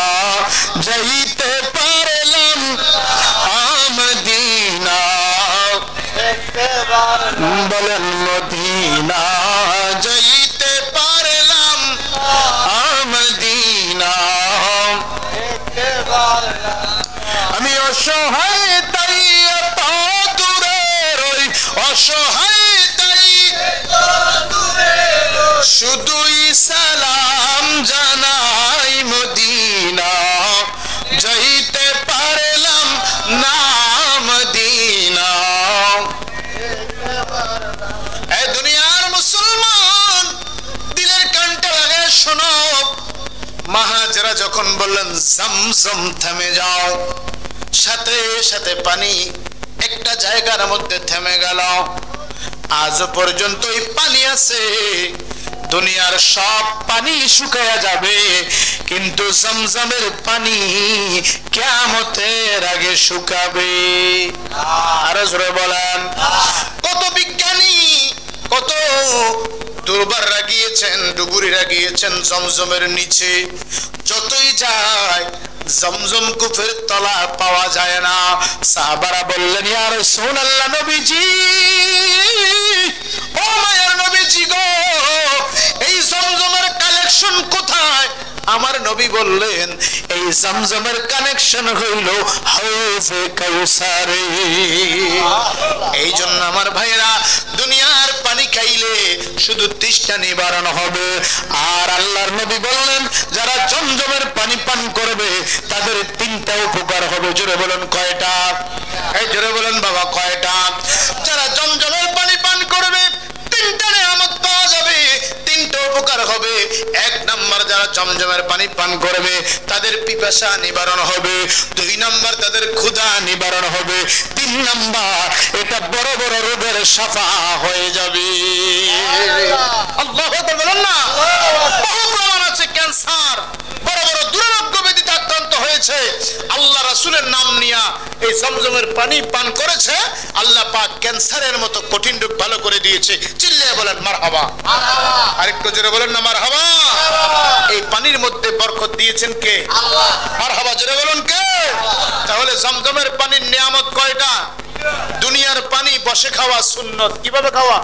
যাইতে পারলাম মদিনা, বলেন মদিনা যাইতে পারলাম মদিনা। আমি অসহায় তাই এত দূরে রই, অসহায় তাই শুধুই সালাম জানাই মদিনা, যাইতে পারলাম না মদিনা। এই দুনিয়ার মুসলমান দিলের কানটা লাগায় শোনো, মাহাজেরা যখন বললেন জমজম থেমে যাও, সাথে সাথে পানি একটা জায়গার মধ্যে থেমে গেল। আজ পর্যন্ত এই পানি আছে, দুনিয়ার সব পানি শুকায়া যাবে, কিন্তু জমজমের পানি কিয়ামতের আগে শুকাবে। আরো জোরে বলেন। কত বিজ্ঞানী, কত দুর্বাররা গিয়েছেন, ডুবুরিরা গিয়েছেন জমজমের নিচে, যতই যায় জমজম কুফের তলা পাওয়া যায় না। সাহাবারা বললেন, ইয়া রাসূলুল্লাহ, নবীজি, ও মায়ের নবীজি গো, এই জমজমের কালেকশন কোথায়? আমার নবী বললেন, এই জমজমের কানেকশন হইল হাউজে কাউসারে। এই জন্য আমার ভাইরা, দুনিয়ার পানি খাইলে শুধু তৃষ্ণা নিবারণ হবে, আর আল্লাহর নবী বললেন যারা জমজমের পানি পান করবে তাদের তিনটা উপকার হবে। জোরে বলেন কয়টা? এই জোরে বলেন বাবা কয়টা? যারা জমজমের পানি পান করবে তিনটা নিয়ামত পাওয়া যাবে, তিনটা উপকার হবে। এক নাম্বার, যারা জমজমের পানি পান করবে তাদের পিপাসা নিবারণ হবে। দুই নাম্বার, তাদের ক্ষুধা নিবারণ হবে। তিন নাম্বার, এটা বড় বড় রোগের সাফা হয়ে যাবে। আল্লাহু আকবার বলেন না? বহু প্রমাণ আছে, ক্যান্সার, বড় বড় দুরারোগ্য ব্যাধিতে আক্রান্ত হয়েছে, আল্লাহ রাসূলের নাম নিয়া এই জমজমের পানি পান করেছে, আল্লাহ পাক ক্যান্সারের মতো কঠিন রোগ ভালো করে দিয়েছে। চিল্লিয়ে বলেন মারহাবা। আরেকটু জোরে বলেন না মারহাবা। এই পানির মধ্যে বরকত দিয়েছেন কে? আল্লাহ। মারহাবা জোরে বলেন কে? তাহলে জমজমের পানির নিয়ামত কয়টা? দুনিয়ার পানি বসে খাওয়া সুন্নত। কিভাবে খাওয়া?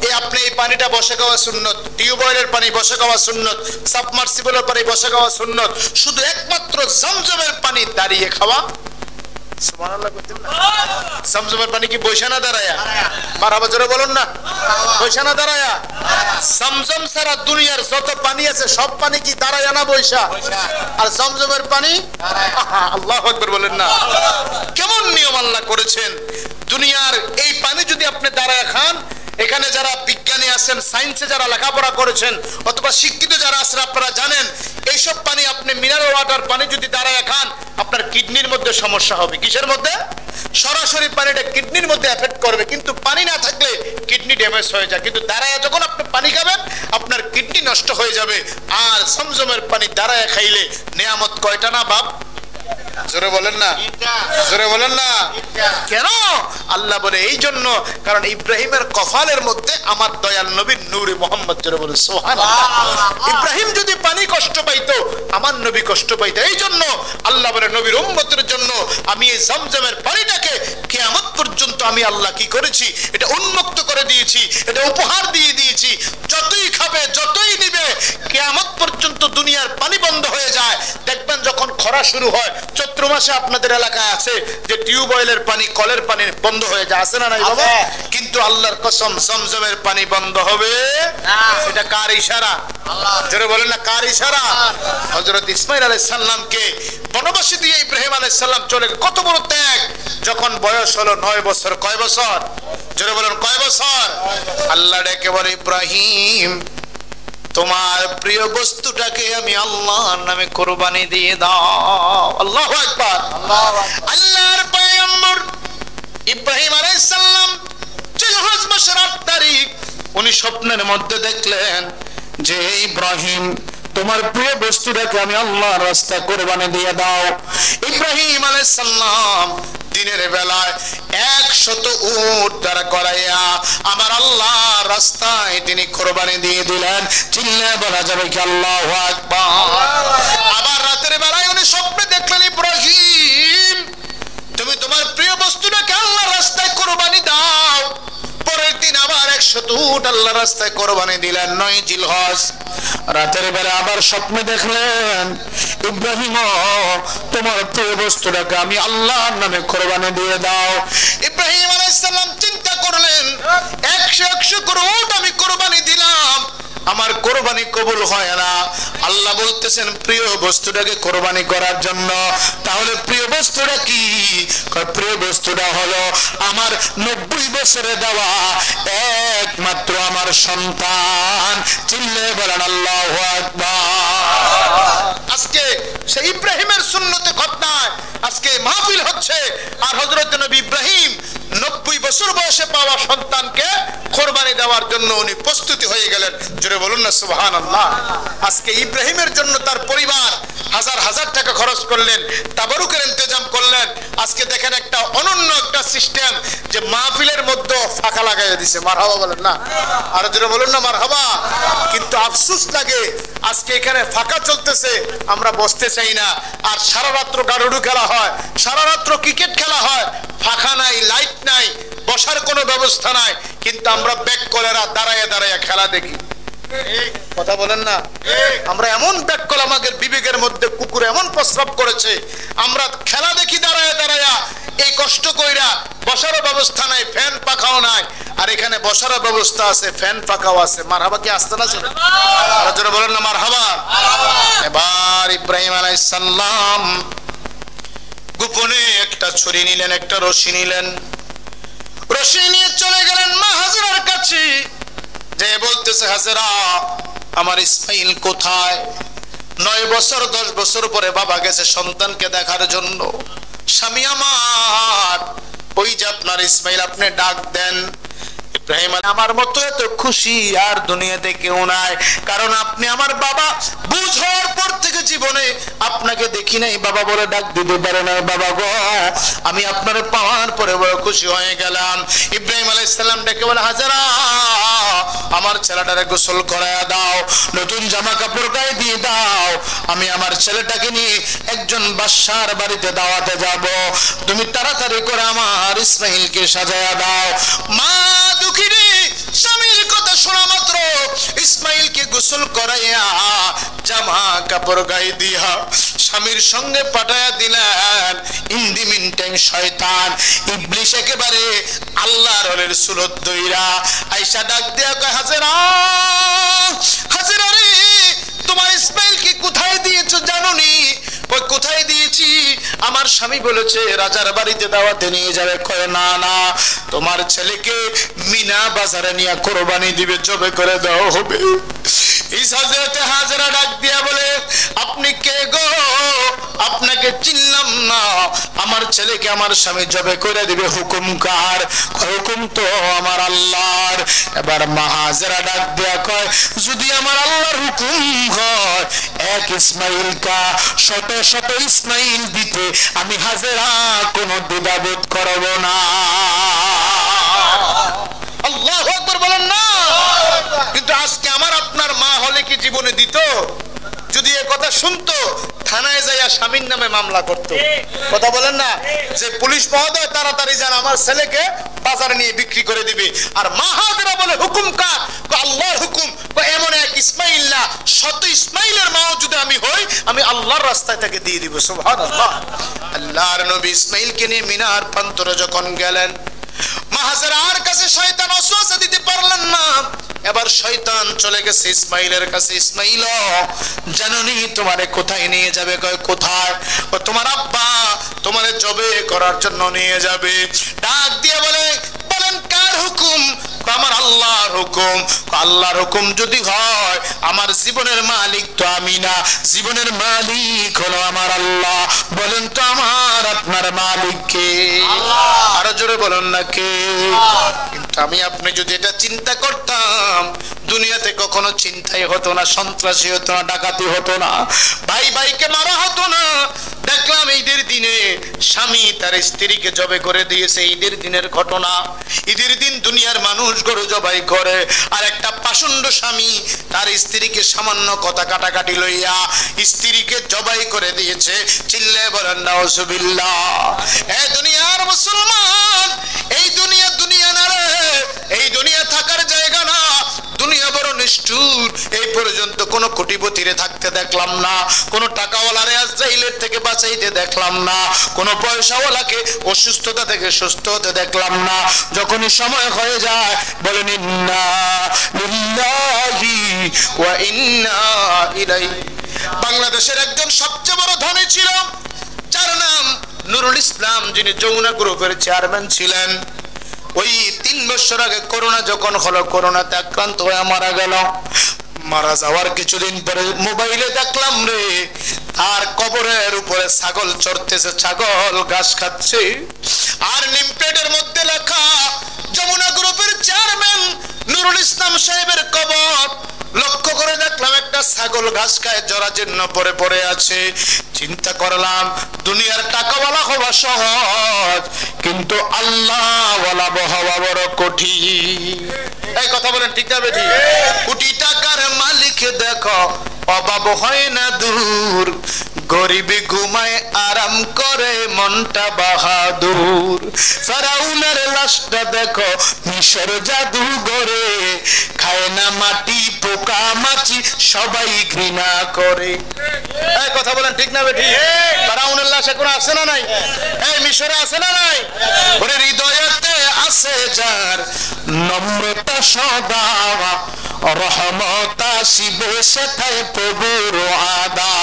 এই আপনি এই পানিটা বসে খাওয়া সুন্নত, টিউবওয়েলের পানি বসে খাওয়া সুন্নত, সাবমার্সিবলের পানি বসে খাওয়া সুন্নত। শুধু একমাত্র জমজমের পানি দাঁড়িয়ে খাওয়া। সুবহানাল্লাহ বলতেন না? জমজমের পানি কি বসে না দাঁড়ায়া? মারহাবা জোরে বলুন না। বসে না দাঁড়ায়া? জমজম ছাড়া দুনিয়ার যত পানি আছে সব পানি কি দাঁড়ায়া না বসা? আর জমজমের পানি আল্লাহু আকবার বলেন না। কেমন নিয়ম আল্লাহ করেছেন! দুনিয়ার এই পানি যদি আপনি দাঁড়ায় খান, এখানে যারা বিজ্ঞানী আছেন, সায়েন্সে যারা লেখাপড়া করেছেন অথবা শিক্ষিত যারা আছেন, আপনারা জানেন এইসব পানি, আপনি মিনারেল ওয়াটার পানি যদি দাঁড়ায় খান আপনার কিডনির মধ্যে সমস্যা হবে। কিসের মধ্যে? সরাসরি পানিটা কিডনির মধ্যে এফেক্ট করবে, কিন্তু পানি না থাকলে কিডনি ড্যামেজ হয়ে যায়। কিন্তু দাঁড়ায় যখন আপনি পানি খাবেন আপনার কিডনি নষ্ট হয়ে যাবে। আর জমজমের পানি দাঁড়ায় খাইলে নিয়ামত কয়টা না বাপ? জোরে বলেন না, জোরে বলেন না। কেন? আল্লাহ বলে এই জন্য, কারণ ইব্রাহিমের কফালের মধ্যে আমার দয়াল নবীর নূরে মুহাম্মদ। জোরে বলে সুবহানাল্লাহ। ইব্রাহিম যদি পানি কষ্ট পাইতো, আমার নবী কষ্ট পাইতো। এই জন্য আল্লাহ বলে নবীর উম্মতের জন্য আমি এই জমজমের পানিটাকে কিয়ামত পর্যন্ত আমি আল্লাহ কি করেছি, এটা উন্মুক্ত করে দিয়েছি, এটা উপহার দিয়ে দিয়েছি। যতই খাবে, যতই নিবে, কিয়ামত পর্যন্ত দুনিয়ার পানি বন্ধ হয়ে যায়। দেখবেন যখন খরা শুরু হয়, চৈত্র মাসে আপনাদের এলাকায় আছে যে টিউবওয়েলের পানি, কলের পানি বন্ধ হয়ে যায়, আছে না নাই বাবা? কিন্তু আল্লাহর কসম জমজমের পানি বন্ধ হবে না। এটা কার ইশারা? আল্লাহ। যারা বলেন না কার ইশারা? হযরত ইসমাঈল আলাইহিস সালামকে বনবাসী দিয়ে ইব্রাহিম আলাইহিস সালাম চলে, কত বড় ত্যাগ। যখন বয়স হলো 9 বছর, কয় বছর? যারা বলেন কয় বছর? আল্লাহ ডেকে বলে, ইব্রাহিম তোমার প্রিয় বস্তুটাকে আমি আল্লাহর নামে কুরবানি দিয়ে দাও। আল্লাহু আকবার। আল্লাহর পয়গম্বর ইব্রাহিম আলাইহিস সালাম জিলহজ মাসের 8 তারিখ উনি স্বপ্নের মধ্যে দেখলেন যে ইব্রাহিম তোমার প্রিয় বস্তুটাকে আমি আল্লাহর রাস্তায় কুরবানি দিয়ে দাও। ইব্রাহিম আলাইহিস সালাম দিনের বেলায় 100 উট দ্বারা করাইয়া আমার আল্লাহর রাস্তায় তিনি কুরবানি দিয়ে দিলেন। চিল্লায়ে বলা যাবে কি আল্লাহু আকবার? আবার রাতের বেলায় উনি স্বপ্নে দেখলেন ইব্রাহিম তুমি তোমার প্রিয় বস্তুটাকে আল্লাহর রাস্তায় কুরবানি দাও। পরের দিন আবার 100 উট আল্লাহর রাস্তায় কুরবানি দিলেন 9 জিলহজ। রাতের বেলা আবার স্বপ্নে দেখলেন ইব্রাহিম তোমার প্রিয় বস্তুটাকে আমি আল্লাহর নামে কুরবানি দিয়ে দাও। ইব্রাহিম আলাইহিস সালাম চিন্তা করলেন 100 করে উট আমি কুরবানি দিলাম, আমার কুরবানি কবুল হয় না। আল্লাহ বলতেছেন প্রিয় বস্তুটাকে কুরবানি করার জন্য। তাহলে প্রিয় বস্তুটা কি? প্রিয় বস্তুটা হলো আমার 90 বছরে দেওয়া একমাত্র আমার সন্তান। চিল্লায়ে বলেন আল্লাহু আকবার। আজকে সেই ইব্রাহিমের সুন্নতে খতনায় আজকে মাহফিল হচ্ছে, আর হযরত নবী ইব্রাহিম 90 বছর বয়সে পাওয়া সন্তানকে কুরবানি দেওয়ার জন্য উনি প্রস্তুতি হয়ে গেলেন। জোরে বলুন না সুবহানাল্লাহ। আজকে ইব্রাহিমের জন্য তার পরিবার হাজার হাজার টাকা খরচ করলেন, তাবারুকের ইন্তজাম করলেন। আজকে দেখেন একটা অনন্য একটা সিস্টেম যে মাহফিলের মধ্যে ফাঁকা লাগাইয়া দিছে। মারহাবা বলেন না, আর জোরে বলুন না মারহাবা। কিন্তু আফসোস লাগে আজকে এখানে ফাঁকা চলতেছে, আমরা বসতে চাই না। আর সারা রাত্র গাড়ুডু খেলা হয়, সারা রাত্র ক্রিকেট খেলা হয়, ফাঁকা নাই, লাইট নাই, বসার কোনো ব্যবস্থা নাই, কিন্তু আমরা ব্যাক কলেরা দাঁড়ায় দাঁড়ায় খেলা দেখি। কথা বলেন না? আমরা এমন ব্যাক কল, আমাদের বিবেকের মধ্যে কুকুর এমন প্রস্রাব করেছে, আমরা খেলা দেখি দাঁড়ায় দাঁড়ায়া। এই কষ্ট কইরা বসারও ব্যবস্থা নাই, ফ্যান পাখাও নাই। আর এখানে বসারও ব্যবস্থা আছে, ফ্যান পাখাও আছে। মারহাবা কি আসতে না? আর যারা বলেন না মারহাবা। এবার ইব্রাহিম আলাইহিস সালাম গোপনে একটা ছুরি নিলেন, একটা রশি নিলেন, রশি নিয়ে চলে গেলেন মা হাজরার কাছে। যে বলতেছে হাজরা আমার ইসমাইল কোথায়? 9 বছর 10 বছর পরে বাবা গেছে সন্তানকে দেখার জন্য। স্বামী আমার ওই যে আপনার ইসমাইল, আপনি ডাক দেন। ইব্রাহিম আমার মতো এত খুশি আর দুনিয়াতে কেউ নাই, কারণ আপনি আমার বাবা। বুঝ হওয়ার পর থেকে জীবনে আপনাকে দেখি নাই, বাবা বলে ডাক দিতে পারে না। বাবা গো, আমি আপনার পাওয়ার পরে বড় খুশি হয়ে গেলাম। ইব্রাহিম আলাইহিস সালাম ডেকে বলে হাজরা আমার ছেলেটারে গোসল করায়া দাও, নতুন জামা কাপড় গায়ে দিয়ে দাও, আমি আমার ছেলেটাকে নিয়ে একজন বাদশার বাড়িতে দাওয়াতে যাব। তুমি তাড়াতাড়ি করে আমার ইসমাইলকে সাজায়া দাও। মা দুঃখিনী স্বামীর কথা শোনা মাত্র ইসমাইলকে গোসল করাইয়া জামা কাপড় গায়ে দিয়া স্বামীর সঙ্গে পাঠাইয়া দিলেন। ইন দি মিন টাইম শয়তান ইবলিস একেবারে আল্লাহর ওলির সুরত দইরা আয়েশা ডাক দিয়া কয় হাজেরা, হাজেরা রে তোমার ইসমাইলকে কোথায় দিয়েছো জানোনি? ওই কোথায় দিয়েছি? আমার স্বামী বলেছে রাজার বাড়িতে দাওয়াতে নিয়ে যাবে। কয় না না, তোমার ছেলেকে মিনা বাজারে নিয়ে কুরবানি দিবে, জবে করে দেওয়া হবে। এই হযরতে হাজরা ডাক দিয়া বলে আপনি কে গো? আপনাকে চিনলাম না। আমার ছেলেকে আমার স্বামী জবে করে দিবে, হুকুম কার? হুকুম তো আমার আল্লাহর। এবার মা হাজরা ডাক দিয়া কয় যদি আমার আল্লাহর হুকুম হয় এক ইসমাইল কা শত শত ইসমাইল দিতে আমি হাজরা কোনো দ্বিধাবোধ করব না। আল্লাহু আকবার বলেন না। কিন্তু আজকে আমার আপনার মা হলে কি জীবনে দিত? যদি এ কথা শুনতো থানায় যাইয়া স্বামীর নামে মামলা করতো। কথা বলেন না যে পুলিশ মহোদয় তাড়াতাড়ি যান, আমার ছেলেকে বাজারে নিয়ে বিক্রি করে দিবে। আর মা হাজেরা বলে হুকুম কার? আল্লাহর হুকুম। এমন এক ইসমাইল না, শত ইসমাইলের মাও যদি আমি হই, আমি আল্লাহর রাস্তায় তাকে দিয়ে দিব। সুবহানাল্লাহ। আল্লাহর নবী ইসমাইলকে নিয়ে মিনার প্রান্তরে যখন গেলেন, মা হাজেরার কাছে শয়তান ওয়াসওয়াসা দিতে পারলেন না। এবার শয়তান চলে গেছে ইসমাইলের কাছে। ইসমাইল জানোনি তোমারে কোথায় নিয়ে যাবে? কয় কোথায়? তোমার আব্বা তোমারে জবে করার জন্য নিয়ে যাবে। ডাক দিয়ে বলেন কার হুকুম? আমার আল্লাহর হুকুম। আল্লাহর হুকুম যদি হয়, আমার জীবনের মালিক তো আমি না, জীবনের মালিক হলো আমার আল্লাহ। বলেন তো আমার আপনার মালিক কে? আরো জোরে বলুন না কে? কিন্তু আমি আপনি যদি এটা চিন্তা করতাম, দুনিয়াতে কখনো চিন্তাই হতো না, সন্ত্রাসী হতো না, ডাকাতি হতো না, ভাই ভাইকে মারা হতো না। দেখলাম ঈদের দিনে স্বামী তার স্ত্রীকে জবে করে দিয়েছে। ঈদের দিনের ঘটনা। ঈদের দিন দুনিয়ার মানুষ গরু জবাই করে, আর একটা পাষণ্ড স্বামী তার স্ত্রীকে সামান্য কথা কাটাকাটি লইয়া স্ত্রীকে জবাই করে দিয়েছে। চিল্লায়ে বলেন নাউজুবিল্লাহ। এই দুনিয়ার মুসলমান, এই দুনিয়া দুনিয়া না রে, এই দুনিয়া থাকার জায়গা না। দুনিয়া বড় নিষ্ঠুর। এই পর্যন্ত কোন কোটিপতিরে থাকতে দেখলাম না, কোন টাকাওয়ালারে আজরাইলের থেকে বাঁচাইতে দেখলাম না, কোন পয়সাওয়ালাকে অসুস্থতা থেকে সুস্থ হতে দেখলাম না। যখনই সময় হয়ে যায় বলেন ইন্না লিল্লাহি ওয়া ইন্না ইলাইহি। বাংলাদেশের একজন সবচেয়ে বড় ধনী ছিল, যার নাম নুরুল ইসলাম, যিনি যমুনা গ্রুপের চেয়ারম্যান ছিলেন। ওই 3 বছর আগে করোনা যখন হলো, করোনাতে আক্রান্ত হয়ে মারা গেল। মারা যাওয়ার কিছুদিন পরে মোবাইলে দেখলাম রে, আর কবরের উপরে ছাগল চড়তেছে, ছাগল ঘাস খাচ্ছে। আর নিমপ্লেটের মধ্যে লেখা যমুনা গ্রুপের চেয়ারম্যান নুরুল ইসলাম সাহেবের কবর। লক্ষ্য করে দেখলাম একটা ছাগল ঘাস খায়, জরাজীর্ণ পরে পড়ে আছে। চিন্তা করলাম দুনিয়ার টাকাওয়ালা হওয়া সহজ, কিন্তু আল্লাহওয়ালা হওয়া বড় কঠিন। এই কথা বলেন ঠিক না বেঠি? কোটি টাকার মালিক দেখো অভাব হয় না দূর, গরিবি ঘুমায় আরাম করে মনটা বাহাদুর। ফেরাউনের লাশটা দেখো মিশর জাদুঘরে, খায় না মাটি পোকা মাছি সবাই ঘৃণা করে। এই কথা বলেন ঠিক না বেঠি? ফেরাউনের লাশ এখন আছে না নাই? এই মিশরে আছে না নাই? ওরে হৃদয়েতে আছে যার নম্রতা সদা, রহমত আসিবে সেথায় প্রভুর আদা।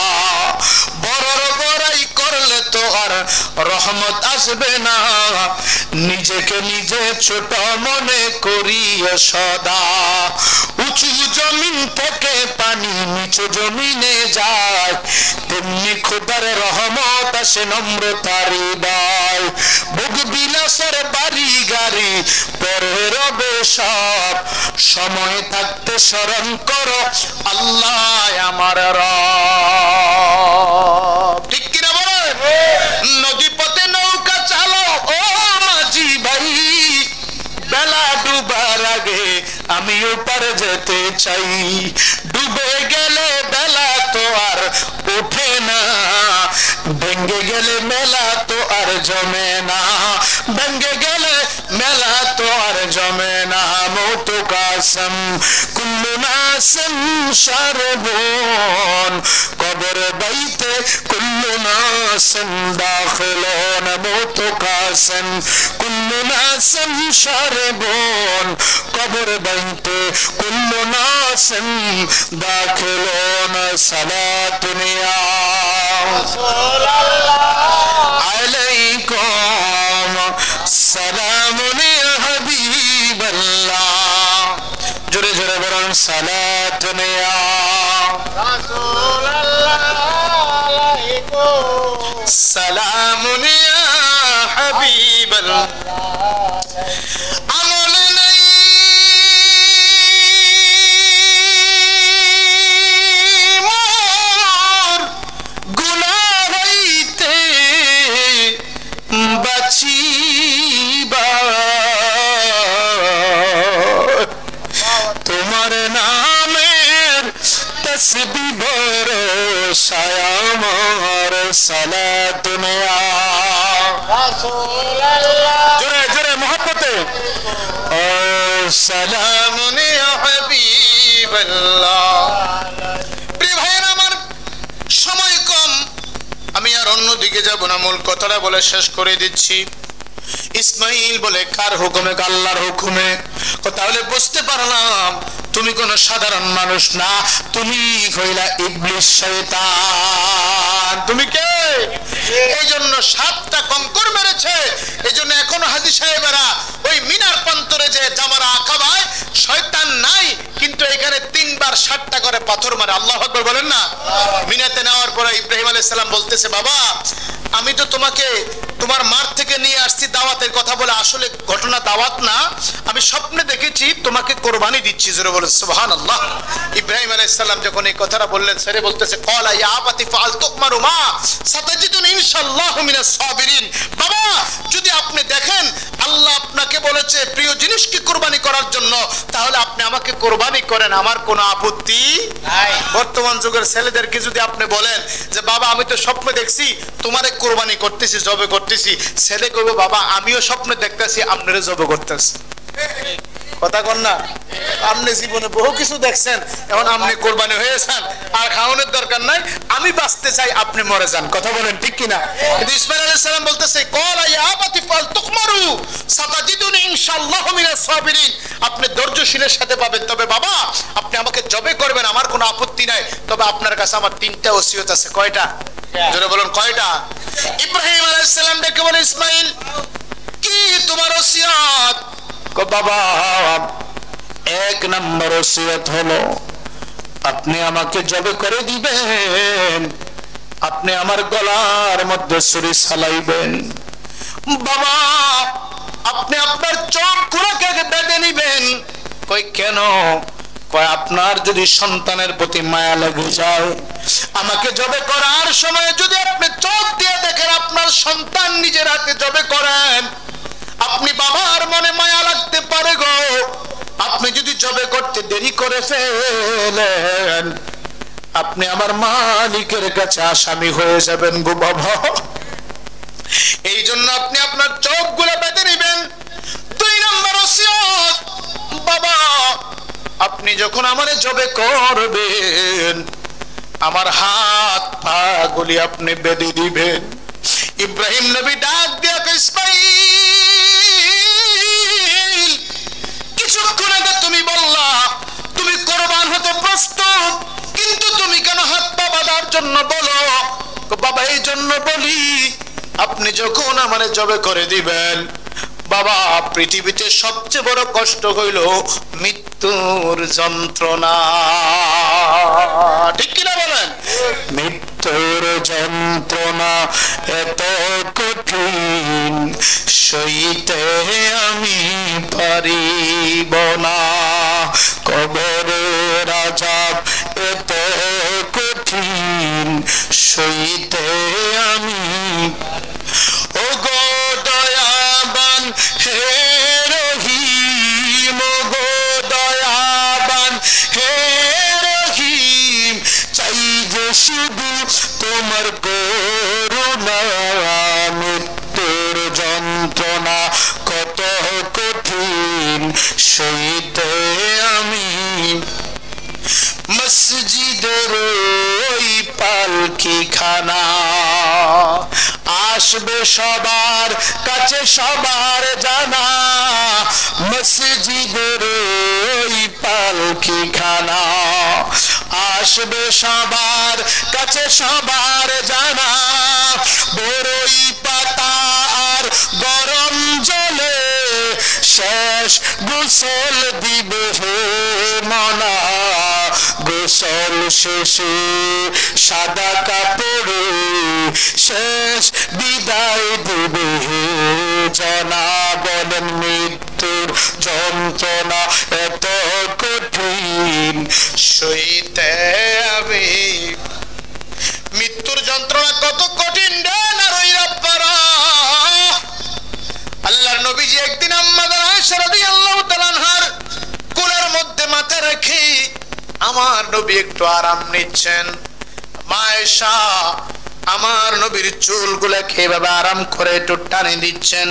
বড়র বড়াই করলে তো আর রহমত আসবে না, নিজেকে নিজে ছোট মনে করিও সদা। উঁচু জমিন থেকে পানি নিচু জমিনে যায়, তেমনি খোদার রহমত আসে নম্রতার হৃদয়। ভোগ বিলাসের বাড়ি গাড়ি পরে রবে সব, সময় থাকতে স্মরণ করো আল্লাহ আমার রব। ঠিক কিনা বলেন? নদী পথে নৌকা চালাও ও মাঝি ভাই, বেলা ডুবার আগে আমি ওপারে যেতে চাই। ডুবে গেলে বেলা তো আর ওঠে না, ভেঙ্গে গেলে মেলা তো আর জমে না, ভেঙ্গে গেলে মেলা তো আর জমে না। মতো কাসম কুল্লু নাসিম শারবুন, কবর বাইতে কুল্লু নাসিম দাখিলুন। মতো কাসম কুল্লু নাসিম শারবুন, কবর বাইতে কুল্লু নাসিম দাখিলুন। সালাতুন ইয়া রাসূলুল্লাহ আলাইকুম, সালামুন ইয়া হাবিবাল্লাহ। জোরে জোরে বলুন সালাতুন ইয়া রাসূলুল্লাহ আলাইকুম, সালামুন ইয়া হাবিবাল্লাহ। আমল নাই মোর গুনাহ হইতে বাঁচিবা, তোমার নামের তসবিহ সালাতুন ইয়া রাসূলুল্লাহ, জোরে জোরে মোহাব্বতে, ও সালামুন ইয়া হাবিবাল্লাহ। প্রিয় ভাইরা আমার, সময় কম, আমি আর অন্যদিকে যাব না, মূল কথাটা বলে শেষ করে দিচ্ছি। ইসমাইল বলে কার হুকুমে? আল্লাহর হুকুমে। তাহলে বুঝতে পারলাম তুমি কোন সাধারণ মানুষ না, তুমি হইলা ইবলিস, শয়তান। তুমি কে? এই জন্য 7টা কঙ্কর মেরেছে। এই জন্য এখনো হাজী সাহেবেরা ওই মিনার প্রান্তরে যে জামারা আকাবায় শয়তান নাই, কিন্তু এখানে 3 বার 7টা করে পাথর মারে। আল্লাহু আকবার বলেন না। মিনাতে নেওয়ার পরে ইব্রাহিম আলাইহিস সালাম বলতেছে, বাবা আমি তো তোমাকে তোমার মার থেকে নিয়ে আসছি দাওয়াতের কথা বলে, আসলে ঘটনা দাওয়াত না, আমি স্বপ্নে দেখেছি তোমাকে কোরবানি দিচ্ছি। জোরে বলেন সুবহানাল্লাহ। ইব্রাহিম আলাইহিস সালাম যখন এই কথাটা বললেন, ছেড়ে বলতেছে, ক্বালা ইয়া আবাতি ফাআল তুকমারু মা সাতাজিদুনি ইনশাআল্লাহু মিনাস সাবিরিন। বাবা যদি আপনি দেখেন আল্লাহ আপনাকে বলেছে প্রিয় জিনিসকে কোরবানি করার জন্য, তাহলে আপনি আমাকে কোরবানি করেন, আমার কোনো আপত্তি নাই। বর্তমান যুগের ছেলেদেরকে যদি আপনি বলেন যে বাবা আমি তো স্বপ্নে দেখছি তোমারে কোরবানি করতেছি, জবে করতেছি, ছেলে কইবে বাবা আমিও স্বপ্নে দেখতেছি আপনারে জবে করতেছি। কথা কন না? আপনি জীবনে বহু কিছু দেখছেন, এখন আপনি কোরবানি হয়েছেন, আর খাওয়ানোর দরকার নাই, আমি বাঁচতে চাই আপনি মরে যান। কথা বলেন ঠিক কিনা? কিন্তু ইসমাইল আলাইহিস সালাম বলতেছে, ক্বালা ইয়া আবাতি ফাল তুকমারু সাতাজিদুনি ইনশাআল্লাহু মিনাস সাবিরিন। আপনি ধৈর্যশীলের সাথে পাবেন, তবে বাবা আপনি আমাকে জবে করবেন, আমার কোনো আপত্তি নাই, তবে আপনার কাছে আমার 3টা ওসিয়ত আছে। কয়টা? জোরে বলুন কয়টা? ইব্রাহিম আলাইহিস সালাম ডেকে বলে, ইসমাইল কি তোমার ওসিয়ত? বাবা 1 নম্বর ওসিয়ত হলো আপনি আমাকে জবে করে দিবেন, আপনি আমার গলার মধ্যে ছুরি চালাইবেন। বাবা আপনি আপনার চোখগুলোকে বেঁধে নিবেন। কই কেন? কয় আপনার যদি সন্তানের প্রতি মায়া লেগে যায়, আমাকে জবে করার সময় যদি আপনি চোখ দিয়ে দেখেন আপনার সন্তান নিজের হাতে জবে করেন, আপনি বাবার মনে মায়া লাগতে পারে গো। আপনি যদি জবে করতে দেরি করে ফেলেন, আপনি আমার মালিকের কাছে আসামি হয়ে যাবেন গো বাবা। এই জন্য আপনি আপনার চোখগুলো বেঁধে নেবেন। 2 নম্বর ওসিয়ত, বাবা আপনি যখন আমারে জবে করবেন, আমার হাত পা গুলি আপনি বেঁধে দিবেন। ইব্রাহিম নবী ডাক দিয়া কয়, ইসমাইল কিছুক্ষণ আগে তুমি বললা তুমি কোরবান হতে প্রস্তুত, কিন্তু তুমি কেন হাত পা বাঁধার জন্য বলো? বাবা এই জন্য বলি, আপনি যখন আমারে জবে করে দিবেন, বাবা পৃথিবীতে সবচেয়ে বড় কষ্ট হইল মৃত্যুর যন্ত্রণা। ঠিক কিনা বলেন? মৃত্যুর যন্ত্রণা এত কঠিন সইতে আমি পারিব না, কবরের আযাব এত কঠিন সইতে আমি। ও গো দয়াবান হে রহিম, ও গো দয়াবান হে রহিম, চাই যে শুধু তোমার করুণা। মৃত্যুর যন্ত্রণা কত কঠিন সইতে আমি। মসজিদের ওই পালকি খানা আসবে সবার কাছে সবার জানা, মসজিদের ওই পালকি খানা আসবে সবার কাছে সবার জানা। বড়ই পাতা আর গরম জলে শেষ গোসল দিবে হে মনা, গোসল শেষে সাদা কাপড়ে শেষ বিদায় দেবে হে জনা। বলেন মৃত্যুর যন্ত্রণা এত কঠিন সইতে আমি। মৃত্যুর যন্ত্রণা কত কঠিন রে নারীরা পারা। আল্লাহর নবীজি একদিন আম্মা আয়েশা রাদিয়াল্লাহু তাআলা আনহার কোলের মধ্যে মাথা রেখে আমার নবী একটু আরাম নিচ্ছেন। মা আয়েশা আমার নবীর চুলগুলোকে এভাবে আরাম করে একটু টানে দিচ্ছেন।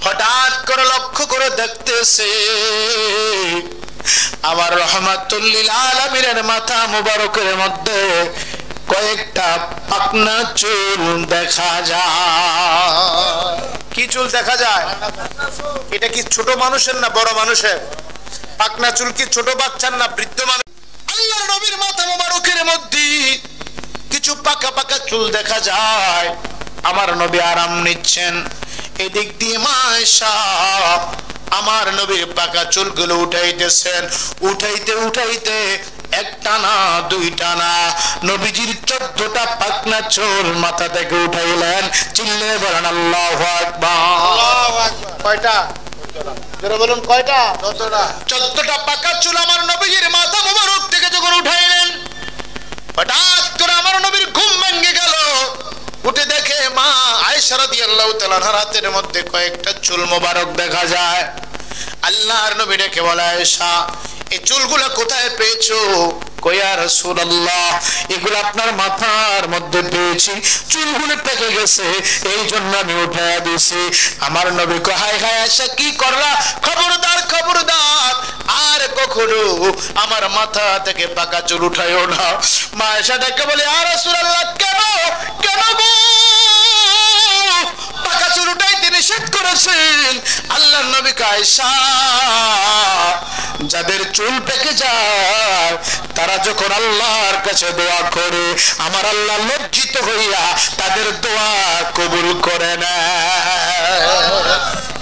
হঠাৎ করে লক্ষ্য করে দেখতেছে আমার রহমাতুল লিল আলামিনের মাথা মুবারকের মধ্যে কয়েকটা পাকনা চুল দেখা যায়। কি চুল দেখা যায়? এটা কি ছোট মানুষের না বড় মানুষের? পাকনা চুল কি ছোট বাচ্চার না বৃদ্ধ মানুষ? আল্লাহর নবীর মাথা মুবারকের মধ্যে কিছু পাকা পাকা চুল দেখা যায়। আমার নবী আরাম নিচ্ছেন। এদিক দিয়ে মা আয়েশা আমার নবীর পাকা চুলগুলো উঠাইতেছেন। উঠাইতে উঠাইতে একটা না দুইটা না নবীজির 14টা পাকনা চুল মাথা থেকে উঠাইলেন। চিল্লে বলেন আল্লাহু আকবার। আল্লাহু আকবার। কয়টা? যারা বলুন কয়টা? 14টা। 14টা পাকা চুল আমার নবীজির মাথা মুবারক থেকে যখন উঠাইলেন, হঠাৎ করে আমার নবীর ঘুম ভেঙে গেল। উঠে দেখে মা আয়েশা রাদিয়াল্লাহু তাআলার হাতের মধ্যে কয়েকটা চুল মোবারক দেখা যায়। আল্লাহর নবী ডেকে বলে, আয়েশা এই চুলগুলো কোথায় পেয়েছো? কই ইয়া রাসূলুল্লাহ, এগুলো আপনার মাথার মধ্যে পেয়েছি, চুলগুলো পেকে গেছে এই জন্য আমি উঠায়া দিয়েছি। আমার নবী কয়, হায় হায় আয়েশা কি করলা? খবরদার খবরদার, আর কখনো আমার মাথা থেকে পাকা চুল উঠাইও না। মা আয়েশা ডেকে বলে, ইয়া রাসূলুল্লাহ কেন কেন গো? পাকা চুল উঠাইতে নিষেধ করেছেন। আল্লাহর নবী কয়, আয়েশা যাদের চুল পেকে যায় তারা যখন আল্লাহর কাছে দোয়া করে আমার আল্লাহ লজ্জিত হইয়া তাদের দোয়া কবুল করে না।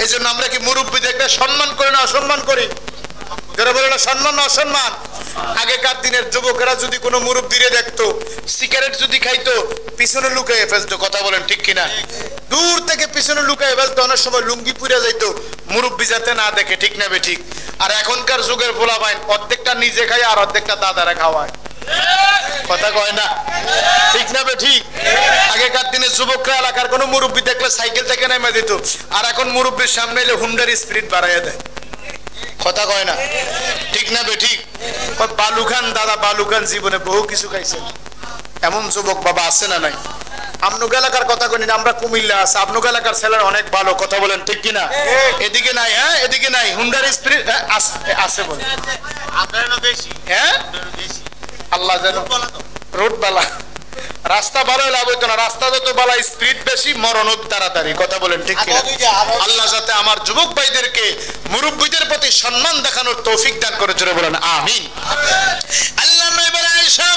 এই জন্য আমরা কি মুরব্বীদেরকে সম্মান করি না অসম্মান করি? যারা বলে না সম্মান না অসম্মান। আগেকার দিনের যুবকেরা যদি কোনো মুরব্বীরে দেখতো সিগারেট যদি খাইতো পিছনে লুকাইয়ে ফেলতো। কথা বলেন ঠিক কিনা? দূর থেকে পিছনে লুকাইয়ে ফেলতো। অনেক সময় লুঙ্গি পুড়ে যাইতো মুরব্বী যাতে না দেখে। ঠিক না বেঠিক? আর এখনকার যুগের পোলাপাইন অর্ধেকটা নিজে খায় আর অর্ধেকটা দাদারা খাওয়ায়। কথা কয় না? ঠিক না বেঠিক? আগেকার দিনে যুবকরা এলাকার কোনো মুরব্বী দেখলে সাইকেল থেকে নেমে দিত, আর এখন মুরব্বীর সামনে এলে হুন্ডার স্পিরিট বাড়াইয়া দেয়। কথা কয় না? ঠিক না বেঠিক? বালু খান দাদা, বালু খান জীবনে বহু কিছু খাইছেন। এমন যুবক বাবা আছে না নাই? আপনার এলাকার কথা কই না, আমরা কুমিল্লা আছে, আপনার এলাকার ছেলেরা অনেক ভালো। কথা বলেন ঠিক কিনা? এদিকে নাই, হ্যাঁ এদিকে নাই হুন্ডার স্পিরিট আছে বলে। হ্যাঁ আল্লাহ জানো রোড বালা, রাস্তা ভালো লাভ হইতো না। রাস্তা যত বালা স্পিড বেশি মরণ তাড়াতাড়ি। কথা বলেন ঠিক কিনা? আল্লাহ যাতে আমার যুবক ভাইদেরকে মুরব্বীদের প্রতি সম্মান দেখানোর তৌফিক দান করে, জোরে বলেন আমিন। আল্লাহ বলে, আয়েশা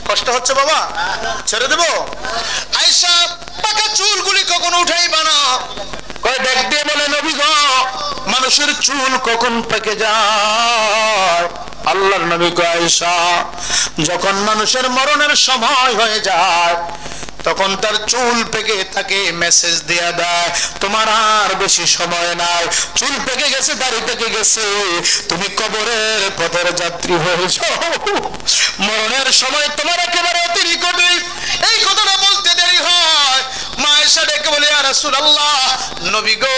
কষ্ট হচ্ছে বাবা, ছেড়ে দেবো? আয়েশা পাকা চুলগুলি কখন উঠাইবা না? কয় দেখ দিয়ে বলে, নবী গো মানুষের চুল কখন পেকে যায়? আল্লাহর নবী কয়, আয়েশা যখন মানুষের মরণের সময় হয়ে যায় তখন তার চুল পেকে তাকে মেসেজ দেয়া দেয়, তোমার আর বেশি সময় নাই, চুল পেকে গেছে, দাড়ি পেকে গেছে, তুমি কবরের পথের যাত্রী হয়ে যাও, মরণের সময় তোমার একেবারে অতি নিকটে। এই কথাটা বলতে দেরি হয়। মা আয়েশা ডেকে বলে, ইয়া রাসূলুল্লাহ, নবী গো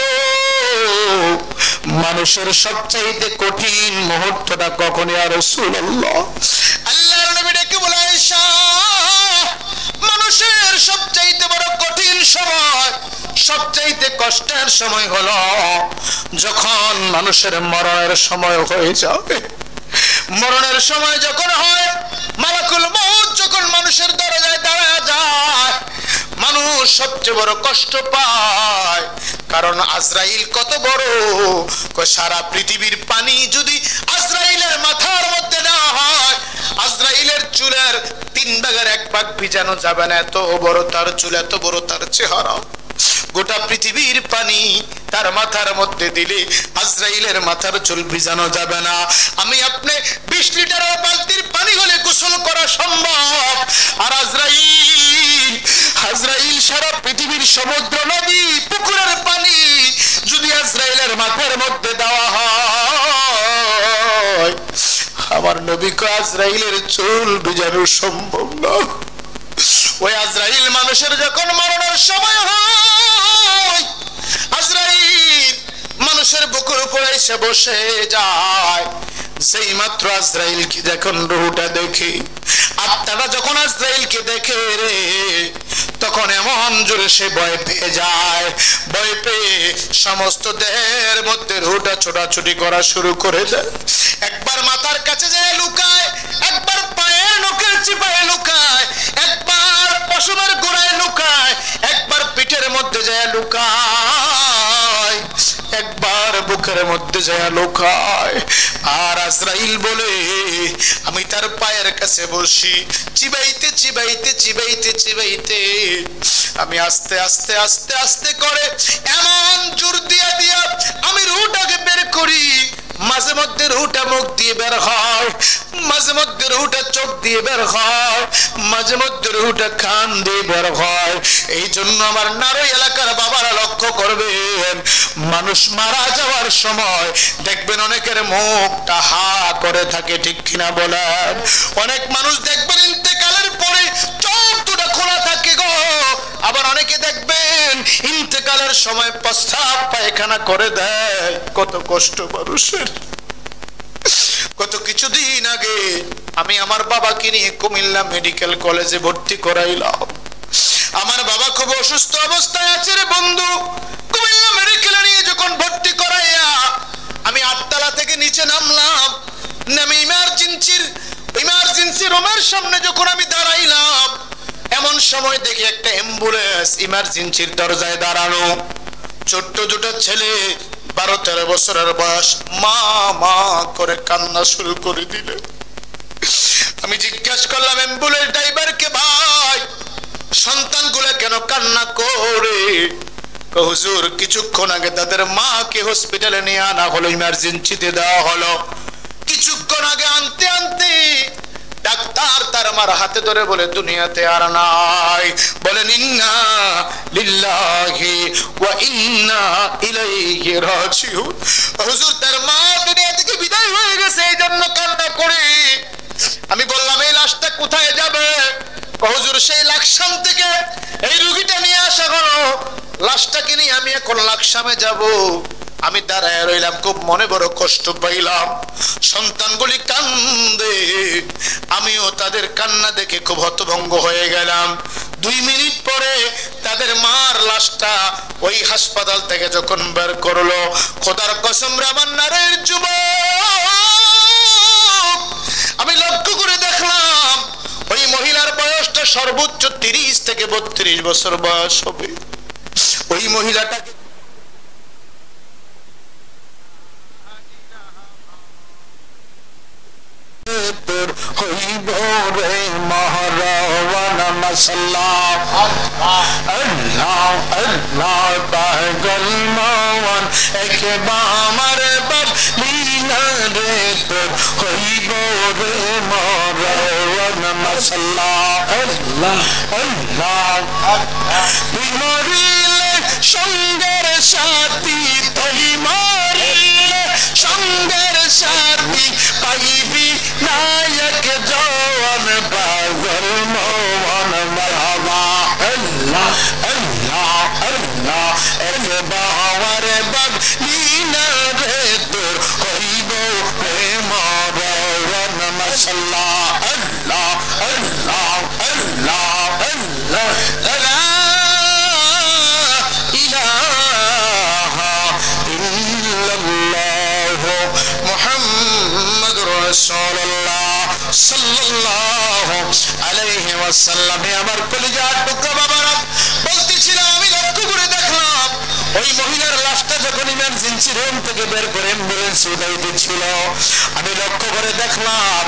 মানুষের সবচাইতে কঠিন মুহূর্তটা কখন ইয়া রাসূলুল্লাহ? আল্লাহর নবী ডেকে বলে, আয়েশা মানুষের সবচাইতে বড় কঠিন সময়, সবচাইতে কষ্টের সময় হলো যখন মানুষের মরণের সময় হয়ে যাবে। মরণের সময় যখন হয়, মালাকুল মউত যখন মানুষের দরজায় দাঁড়ায় যায়, মানুষ সবচেয়ে বড় কষ্ট পায়। কারণ আজরাইল কত বড়, সারা পৃথিবীর পানি যদি আজরাইলের মাথার মধ্যে না হয়, আজরাইলের চুলের 3/1 ভিজানো যাবে না। এত বড় তার চুল, এত বড় তার চেহারা। গোটা পৃথিবীর পানি তার মাথার মধ্যে দিলে আজরাইলের মাথার চুল ভিজানো যাবে না। আমি আপনি 20 লিটারের বালতির পানি হলে গোসল করা সম্ভব, আর আজরাইল সারা পৃথিবীর সমুদ্র নদী পুকুরের পানি যদি আজরাইলের মাথার মধ্যে দেওয়া হয়, আমার নবীকে আজরাইলের চুল ভিজানো সম্ভব না। ওই আজরাইল মানুষের যখন মরণের সময় হয়, আজরাইল মানুষের বুকের উপরে এসে বসে যায়। যেই মাত্র আজরাইলকে যখন রূহটা দেখে, আত্মাটা যখন আজরাইলকে দেখে রে, তখন এমন জোরে সে ভয় পেয়ে যায়, ভয় পেয়ে সমস্ত দেহের মধ্যে রুটা ছোটাছুটি করা শুরু করে দেয়। একবার মাথার কাছে যায় লুকায়, একবার পায়ের নখের চিপায় লুকায়, একবার পশমের গোড়ায় লুকায়, একবার পিঠের মধ্যে যায় লুকায়, একবার বুকের মধ্যে যায় লুকায়। আর আজরাইল বলে আমি তার পায়ের কাছে বসি, চিবাইতে চিবাইতে চিবাইতে চিবাইতে আমি আস্তে আস্তে আস্তে আস্তে করে এমন জোর দিয়া দিয়া আমি রুটাকে বের করি। মাঝে মধ্যে রুটা মুখ দিয়ে বের হয়, মাঝে মধ্যে রুটা চোখ দিয়ে বের হয়, মাঝে মধ্যে রুটা কান দিয়ে বের হয়। এই জন্য আমার নারই এলাকার বাবারা লক্ষ্য করবেন, মানুষ মারা যাওয়ার সময় দেখবেন অনেকের মুখটা হা করে থাকে, ঠিক কিনা বলেন? অনেক মানুষ দেখবেন ইন্তেকালের পরে চোখ দুটো খোলা থাকে গো। আবার অনেকে দেখবেন ইন্তেকালের সময় প্রস্রাব পায়খানা করে দেয়। কত কষ্ট মানুষের। কত কিছুদিন আগে আমি আমার বাবাকে নিয়ে কুমিল্লা মেডিকেল কলেজে ভর্তি করাইলাম। আমার বাবা খুব অসুস্থ অবস্থায় আছে রে বন্ধু। কুমিল্লা মেডিকেলে নিয়ে যখন ভর্তি করাইয়া আমি 8 তলা থেকে নিচে নামলাম, নেমে ইমার্জেন্সি রুমের সামনে যখন আমি দাঁড়াইলাম, এমন সময় দেখি একটা অ্যাম্বুলেন্স ইমার্জেন্সির দরজায় দাঁড়ানো। ছোট্ট দুটো ছেলে 12-13 বছরের বয়স মা মা করে কান্না শুরু করে দিলে। আমি জিজ্ঞাসা করলাম অ্যাম্বুলেন্স ড্রাইভারকে, ভাই সন্তানগুলো কেন কান্না করে? হুজুর কিছুক্ষণ আগে তাদের মাকে হসপিটালে নিয়ে আনা হলো, ইমার্জেন্সিতে দেওয়া হলো। কিছুক্ষণ আগে আনতে আনতে ডাক্তার তার মার হাতে ধরে বলে দুনিয়াতে আর নাই। বলেন ইন্না লিল্লাহি ওয়া ইন্না ইলাইহি রাজিউন। হুজুর তার মা দুনিয়া থেকে বিদায় হয়ে গেছে, এই জন্য কান্না করে। আমি বললাম এই লাশটা কোথায় যাবে? হুজুর সেই লাকসাম থেকে এই রোগীটা নিয়ে আসা হলো, লাশটাকে নিয়ে আমি এখন লাকসামে যাব। আমি দাঁড়ায় রইলাম, খুব মনে বড় কষ্ট পাইলাম। সন্তানগুলি কান্দে, আমিও তাদের কান্না দেখে খুব হতভম্ব হয়ে গেলাম। 2 মিনিট পরে তাদের মার লাশটা ওই হাসপাতাল থেকে যখন বের করলো, খোদার কসম রে আমার নারের যুবক, আমি লক্ষ্য করে দেখলাম ওই মহিলার বয়সটা সর্বোচ্চ 30 থেকে 32 বছর বয়স হবে। ওই মহিলাটাকে হইব রে মহরওয়ানা মাসাল্লাহ আল্লাহ আল্লাহ পাগল মওয়ান একবার আমার বাবলিনা রে তোর হইব রে মহরওয়ানা মাসাল্লাহ আল্লাহ আল্লাহ তুই মরিলে সঙ্গের সাথী, তুই মরিলে সঙ্গের সাথী পাইবি নায়ক জওয়ান পাগল মওয়ান মারহাবা আল্লাহ আল্লাহ আল্লাহ একবার বাবলিনা রে তোর হইব রে মওয়ান মাশাআল্লাহ আল্লাহ আল্লাহ আল্লাহ আল্লাহ লা ইলাহা ইল্লাল্লাহ মুহাম্মাদুর রাসূলুল্লাহ সাল্লাল্লাহু আলাইহি ওয়াসাল্লাম। আমার কলিজার টুকরা বাবারা, বলতেছিলাম আমি লক্ষ্য করে দেখলাম ওই মহিলার লাশটা যখন ইমার্জেন্সি রুম থেকে বের করে অ্যাম্বুলেন্স উঠাইতে ছিল, আমি লক্ষ্য করে দেখলাম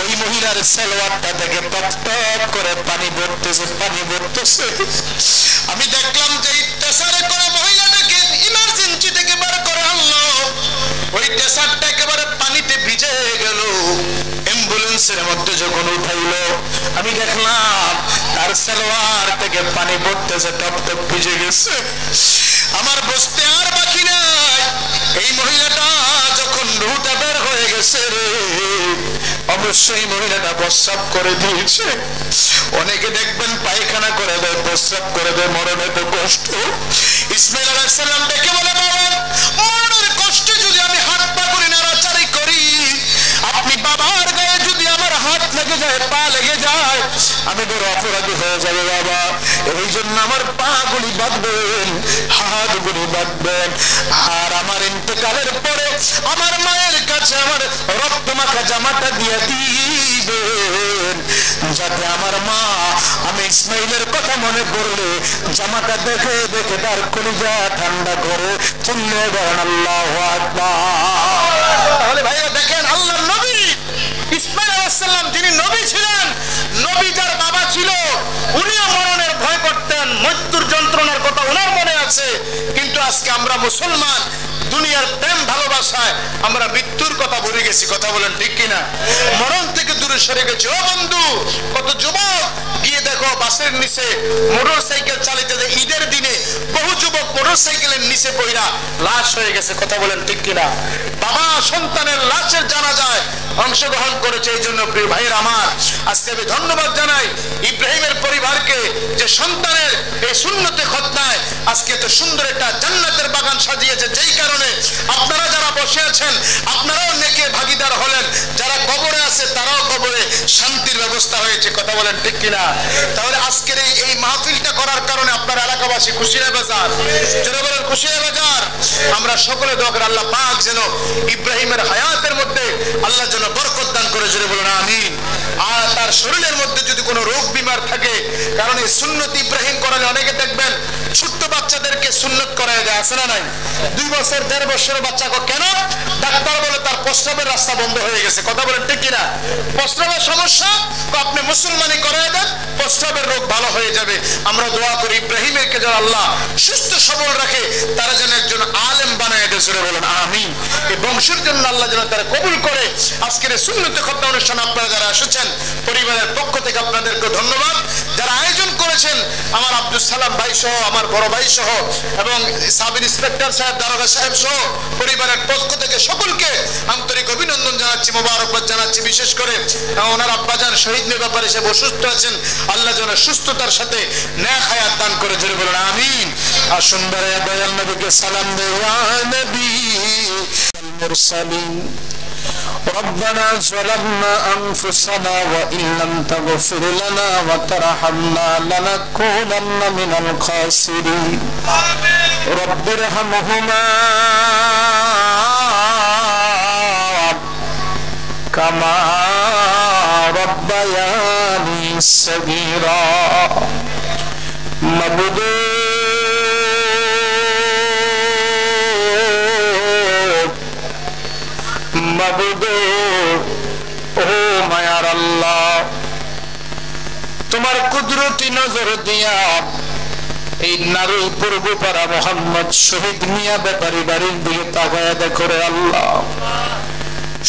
ওই মহিলার সালোয়ারটা থেকে টপ টপ করে পানি পড়তেছে, পানি পড়তেছে। আমি দেখলাম যে ইত্তেসারে করে মহিলাটাকে ইমার্জেন্সি থেকে বের করে আনলো, ওই টেসারটা একেবারে পানিতে ভিজে গেল। অ্যাম্বুলেন্সের মধ্যে যখন উঠাইলো, আমি দেখলাম তার সালোয়ার থেকে পানি পড়তেছে, টপ টপ ভিজে গেছে। আমার বুঝতে আর বাকি নাই, এই মহিলাটা যখন রুটা বের হয়ে গেছে রে, অবশ্যই মহিলাটা প্রস্রাব করে দিয়েছে। অনেকে দেখবেন পায়খানা করে দেয়, প্রস্রাব করে দেয়, মরণে তো কষ্ট। ইসমাইল আলাইহিস সালাম ডেকে বলে, বাবা মরণের কষ্টে যদি আমি হাত পা করে নাড়াচাড়ি করি, আপনি বাবার গায়ে যদি আমার হাত লাগে যায়, পা লেগে যায়, আমি বড় অপরাধী হয়ে যাবে বাবা। এই জন্য আমার পা গুলি বাঁধবেন, হাত গুলি বাঁধবেন। আর আমার ইন্তেকালের পরে আমার মায়ের কাছে আমার রক্ত মাখা জামাটা দিয়ে দিবেন, যাতে আমার মা আমি ইসমাইলের কথা মনে পড়লে জামাটা দেখে দেখে তার কলিজা ঠান্ডা করে চললে বলেন আল্লাহু আকবার। তাহলে ভাইরা দেখেন, আল্লাহর নবী ইসমাইল আলাইহিস সালাম যিনি নবী ছিলেন, নবী যার বাবা ছিল উনিও মরণের ভয় করতেন, মৃত্যুর যন্ত্রণার কথা ওনার মনে আছে। কিন্তু আজকে আমরা মুসলমান, দুনিয়ার প্রেম ভালোবাসায় আমরা মৃত্যুর কথা ভুলে গেছি। কথা বলেন ঠিক কিনা? মরণ থেকে দূরে সরে গেছি। ও বন্ধু, কত যুবক গিয়ে দেখো বাসের নিচে মোটর সাইকেল চালিতে, ঈদের দিনে বহু যুবক মোটর সাইকেলের নিচে পড়া লাশ হয়ে গেছে। কথা বলেন ঠিক কিনা? বাবা সন্তানের লাশের জানাজায় অংশগ্রহণ করেছে। এই জন্য প্রিয় ভাইয়ের আমার, আজকে আমি ধন্যবাদ জানাই ইব্রাহিমের পরিবারকে যে সন্তানের এই সুন্নতে খতনায় আজকে এত সুন্দর একটা জান্নাতের বাগান সাজিয়েছে। যেই কারণে আপনারা যারা বসে আছেন আপনারাও নেকির ভাগীদার হলেন, যারা কবরে আছে তারাও কবরে শান্তির ব্যবস্থা হয়েছে। কথা বলেন ঠিক কিনা? তাহলে আজকের এই মাহফিলটা করার কারণে আপনার এলাকাবাসী খুশি না বেজার? যারা বলেন খুশি না বেজার? আমরা সকলে দোয়া করি আল্লাহ পাক যেন ইব্রাহিমের হায়াতের মধ্যে আল্লাহ যেন বরকত দান করে, জোরে বলুন আমিন। আর তার শরীরের মধ্যে যদি কোনো রোগ বিমার থাকে, কারণ এই সুন্নত ইব্রাহিম করালে অনেকে দেখবেন ছোট্ট বাচ্চাদেরকে সুন্নত করায় দেয়, আছে না নাই? 2 বছর 1.5 বছরের বাচ্চাকে কেন ডাক্তার বলে তার প্রস্রাবের রাস্তা বন্ধ হয়ে গেছে। কথা বলেন ঠিক কিনা? প্রস্রাবের সমস্যা, আপনি মুসলমানি করায় দেন, প্রস্রাবের রোগ ভালো হয়ে যাবে। আমরা দোয়া করি ইব্রাহিমকে যেন আল্লাহ সুস্থ সবল রাখে, তারা যেন একজন আলেম বানায় দেয়, জোরে বলেন আমিন। এই বংশের জন্য আল্লাহ যেন তারা কবুল করে। আজকের এই সুন্নতে খতনা অনুষ্ঠান আপনারা যারা এসেছেন পরিবারের পক্ষ থেকে আপনাদেরকে ধন্যবাদ। যারা আয়োজন করেছেন আমার আব্দুল সালাম ভাই সহ, আমার বড় ভাই সহ এবং সাব ইন্সপেক্টর সাহেব, দারোগা সাহেব সহ পরিবারের পক্ষ থেকে সকলকে আন্তরিক অভিনন্দন জানাচ্ছি, মোবারকবাদ জানাচ্ছি। বিশেষ করে ওনার আব্বাজান শহীদ মেয়ে ব্যাপারে সে অসুস্থ আছেন, আল্লাহ যেন সুস্থতার সাথে নেক হায়াত দান করে, জোরে বলুন আমিন। আসুন দয়াল নবীকে সালাম দেই। ইয়া নবী মুরসালিন ربنا ظلمنا أنفسنا وإن لم تغفر لنا وترحمنا لنكونن من الخاسرين رب ارحمهما كما ربياني صغيرا মাবুদ ও মায়ার আল্লাহ, তোমার কুদরতি নজর দিয়া এই নারী পূর্বপাড়া মোহাম্মদ শহীদ মিয়া ব্যাপারী বাড়ির দিকে তাকায়া দেখো রে আল্লাহ।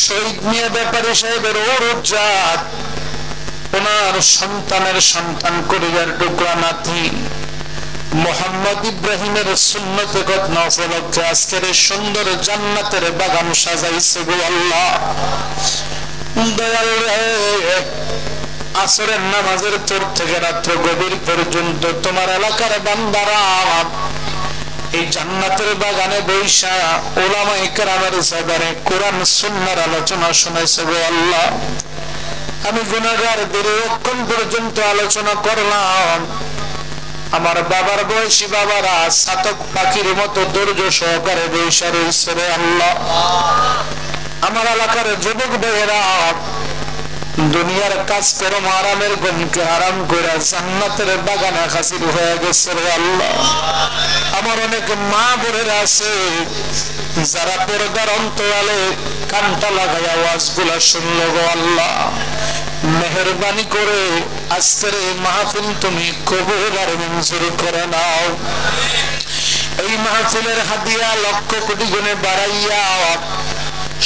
শহীদ মিয়া ব্যাপারী সাহেবের ওরজাত, ওনার সন্তানের সন্তান কলিজার টুকরা নাতি মোহাম্মদ ইব্রাহিমের সুন্নতে খতনা উপলক্ষে আজকের এই সুন্দর জান্নাতের বাগান সাজাইছে গো আল্লাহ। দয়াল রে, আসরের নামাজের পর থেকে রাত্র গভীর পর্যন্ত তোমার এলাকার বান্দারা এই জান্নাতের বাগানে বৈশা উলামায়ে কেরামের সাদারে কোরআন সুন্নাহর আলোচনা শোনাইছে গো আল্লাহ। আমি গুনাহগার দীর্ঘক্ষণ পর্যন্ত আলোচনা করলাম। আমার বাবার বয়সী বাবারা সাতক পাখির মতো ধৈর্য সহকারে বৈশা রয়েছে রে আল্লাহ। আমার এলাকার যুবক ভাইয়েরা দুনিয়ার কাজ কর্ম আরামের গমকে আরাম করে জান্নাতের বাগানে হাজির হয়ে গেছে রে আল্লাহ। আমার অনেক মা বোনেরা আছে যারা পর্দার অন্তরালে কানটা লাগাইয়া ওয়াজগুলা শুনলো গো আল্লাহ। মেহেরবানি করে আজকের এই মাহফিল তুমি কবুল আর মঞ্জুর করে নাও। এই মাহফিলের হাদিয়া লক্ষ কোটি গুণে বাড়াইয়া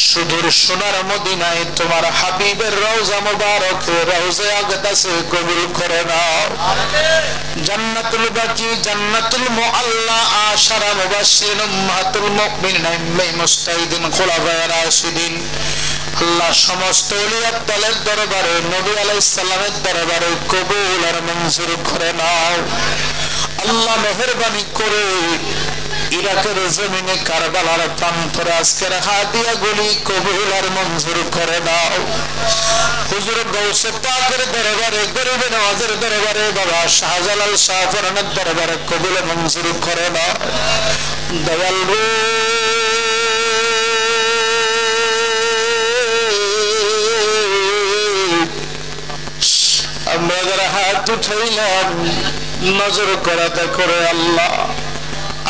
সুদূর সোনার মদিনায় তোমার হাবিবের রওজা মুবারকে রওজা আকদাসে কবুল করে নাও। জান্নাতুল বাকি, জান্নাতুল মুআল্লা, আশারা মুবাশশিরিন উম্মাহাতুল মুমিনিন আইম্মাই মুস্তাহিদিন খুলাফায়ে রাশিদিন আল্লাহ সমস্ত ওলিয়াত দলের দরবারে নবী আলাইহিস সালামের দরবারে কবুল আর মঞ্জুর করে নাও। আল্লাহ মেহেরবানি করে ইরাকের জমিনে কারবালার প্রান্তরে আজকের হাদিয়া গুলি কবুল আর মঞ্জুর করে দাও। হুজুর গৌসে পাকের দরবারে, গরিবে নওয়াজের দরবারে, বাবা শাহজালাল শাহ ফরানের দরবারে কবুল মঞ্জুর করে দাও। দয়াল গো আমরা যারা হাত উঠাইলাম নজর করা দেখো রে আল্লাহ।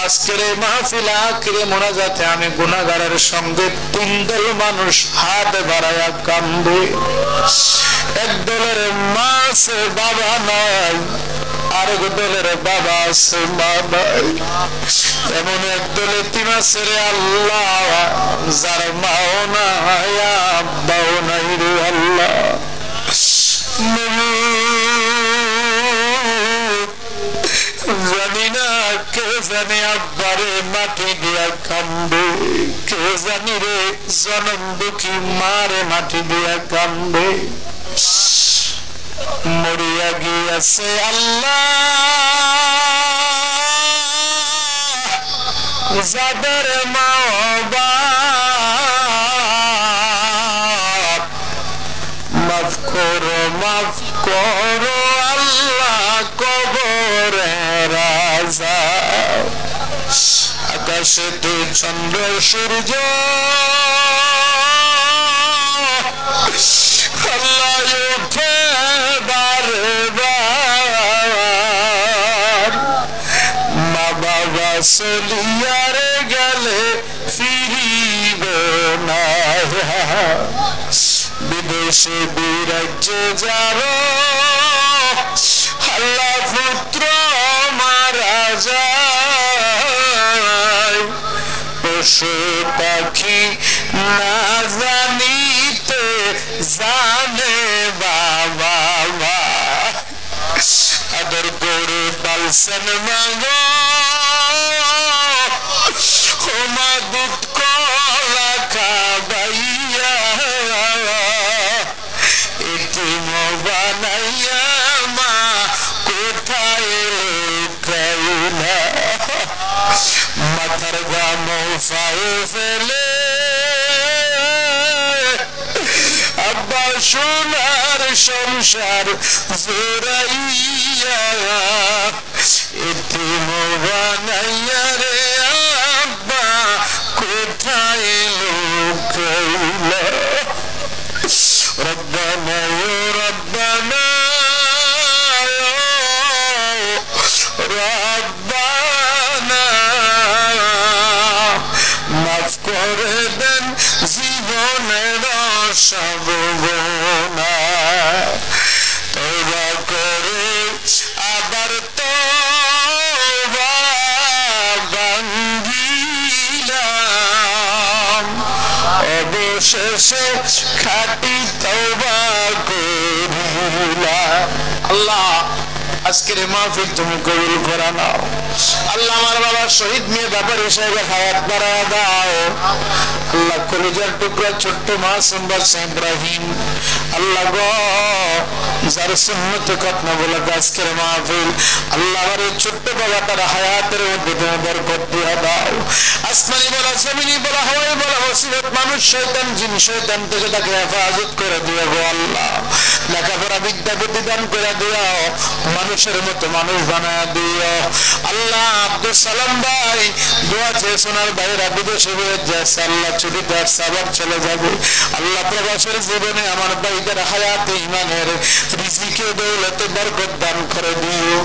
আজকের এই মাহফিল আখিরে মোনাজাতে আমি গুনাহগারের সঙ্গে তিন দল মানুষ হাত বাড়ায়া কান্দে। এক দলের মা আছে বাবা নাই, আরেক দলের বাবা আছে মা নাই, এমন এক দলে তিন আছে রে আল্লাহ যার মাও নাই আব্বাও নাই রে আল্লাহ। জানি না কে জানে আব্বারে মাটি দিয়া কান্দে, কে জানি রে জনম দুঃখী মারে মাটি দিয়া কান্দে। মরিয়া গিয়াছে আল্লাহ যাদের মা বাপ, মাফ করো মাফ করো আল্লাহ কবরে রাজা। আকাশে তো চন্দ্র সূর্য আল্লাহ উঠে বারে বার, মা বাবা চলিয়ার গেলে ফিরিবে না। বিদেশে বিরাজ্যে যাব আল্লাহ পুত্র মারা যায়, পশু পাখি না জানিতে জানে বাবা মা। আদর করে পালছেন মাগো হোমা দুধ কলা খাবাইয়া, এতিম বানাইয়া মা কোথায় লুকাইলা। মাথার গাম ফায়ে ফেলে আব্বা সোনার সংসার জোরাইয়া, এতিম বানাইয়া রে আব্বা কোথায় লুকাইলা। রব্বানা ইয়া রব্বানা রব্বানা মাফ করে দেন জীবনের সব গুনাহ, তওবা করে আবার তওবা ভাঙ্গিলাম, অবশেষে খাঁটি তওবা করিলাম। আল্লাহ আজকের মাহফিল তুমি কবুল করে নাও। আল্লাহ আমার বাবা শহীদ মেয়ে ব্যাপারী সাহেবের হায়াত বাড়ায় দাও। আল্লাহ কলিজার টুকরা ছোট্ট মাসুম বাচ্চা ইব্রাহিম, আল্লাহ গো যার সুন্নত কথা বলে আজকের মাহফিল, আল্লাহ আমার এই ছোট্ট বাবাটার হায়াতের মধ্যে তুমি বরকত দিয়ে দাও। আসমানি বলা জমিনি বলা হাওয়াই বলা মুসিবত মানুষ শয়তান জিন শয়তান থেকে তাকে হেফাজত করে দিও গো আল্লাহ। লেখাপড়া বিদ্যা বুদ্ধি দান করে দিও, মানুষের মতো মানুষ বানায় দিও আল্লাহ। আব্দুল সালাম ভাই দোয়া চেয়ে সোনার ভাইরা বিদেশে যাচ্ছে, আল্লাহ ছুটিতে আসছে আবার চলে যাবে। আল্লাহ প্রবাসের জীবনে আমার ভাইদের হায়াতে ইমানের রিজিকে দৌলতে বরকত দান করে দিও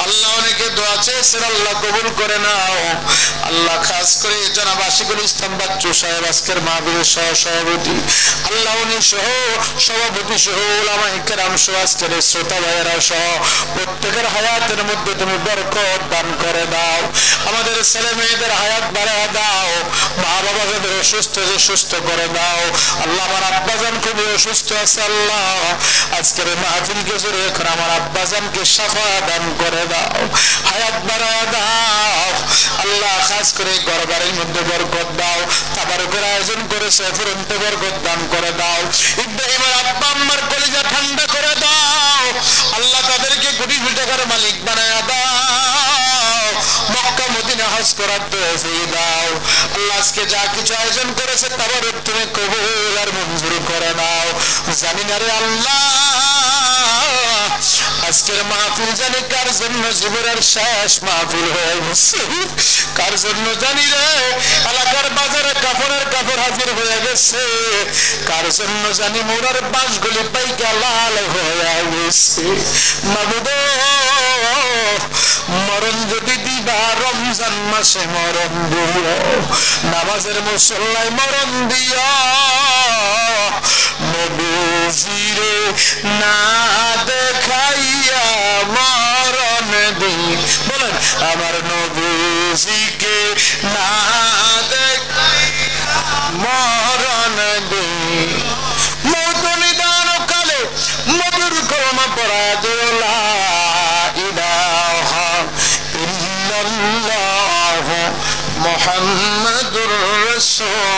আল্লাহ। অনেকে দোয়া চেয়েছেন আল্লাহ কবুল করে নাও আল্লাহ। খাস করে জনাব আশিকুল ইসলাম বাচ্চু সাহেব আজকের মাহফিলের সহ সভাপতি, আল্লাহ উনি সহ সভাপতি সহ উলামায়ে কেরাম সহ আজকের শ্রোতা ভাইয়েরা সহ প্রত্যেকের হায়াতের মধ্যে তুমি বরকত দান করে দাও। আমাদের ছেলে মেয়েদের হায়াত বাড়ায় দাও, মা বাবা যাদের অসুস্থ যে সুস্থ করে দাও আল্লাহ। আমার আব্বাজান খুবই অসুস্থ আছে আল্লাহ, আজকের মাহফিলকে জুড়ে এখন আমার আব্বাজানকে শাফা দান করে দাও, হায়াত বাড়ায় দাও আল্লাহ। খাস করে ঘরবাড়ির মধ্যে বরকত দাও, তাবারকের আয়োজন করেছে ফুরন্ত বরকত দান করে দাও। ইব্রাহিমের আব্বা আম্মার কলিজা ঠান্ডা করে দাও আল্লাহ, তাদেরকে কোটি কোটি টাকার মালিক বানায় দাও। মক্কা মদিনা হজ করার তৌফিক দাও আল্লাহ আজকে যা কিছু আয়োজন করেছে তারপর তুমি কবুল আর মঞ্জুর করে নাও জানি না রে আল্লাহ আজকের মাহফিল জানি কার জন্য জীবনের শেষ মাহফিল হয়ে গেছে কার জন্য জানি রে এলাকার বাজারে কাপড়ের কাপড় হাজির হয়ে গেছে কার জন্য জানি মোড়ার বাঁশগুলি পাইকা লাল হয়ে গেছে মাবুদ মরণ যদি দিবা রমজান মাসে মরণ দিও নামাজের মুসল্লায় মরণ দিও নবীজিরে না দেখাইয়া মরণ দি বলেন আমার নবীজিকে না দেখাইয়া মরণ দি মৌত নিদান কালে মধুর কলমা পড়া দিও লা ইলাহা ইল্লাল্লাহ মুহাম্মাদুর রাসূল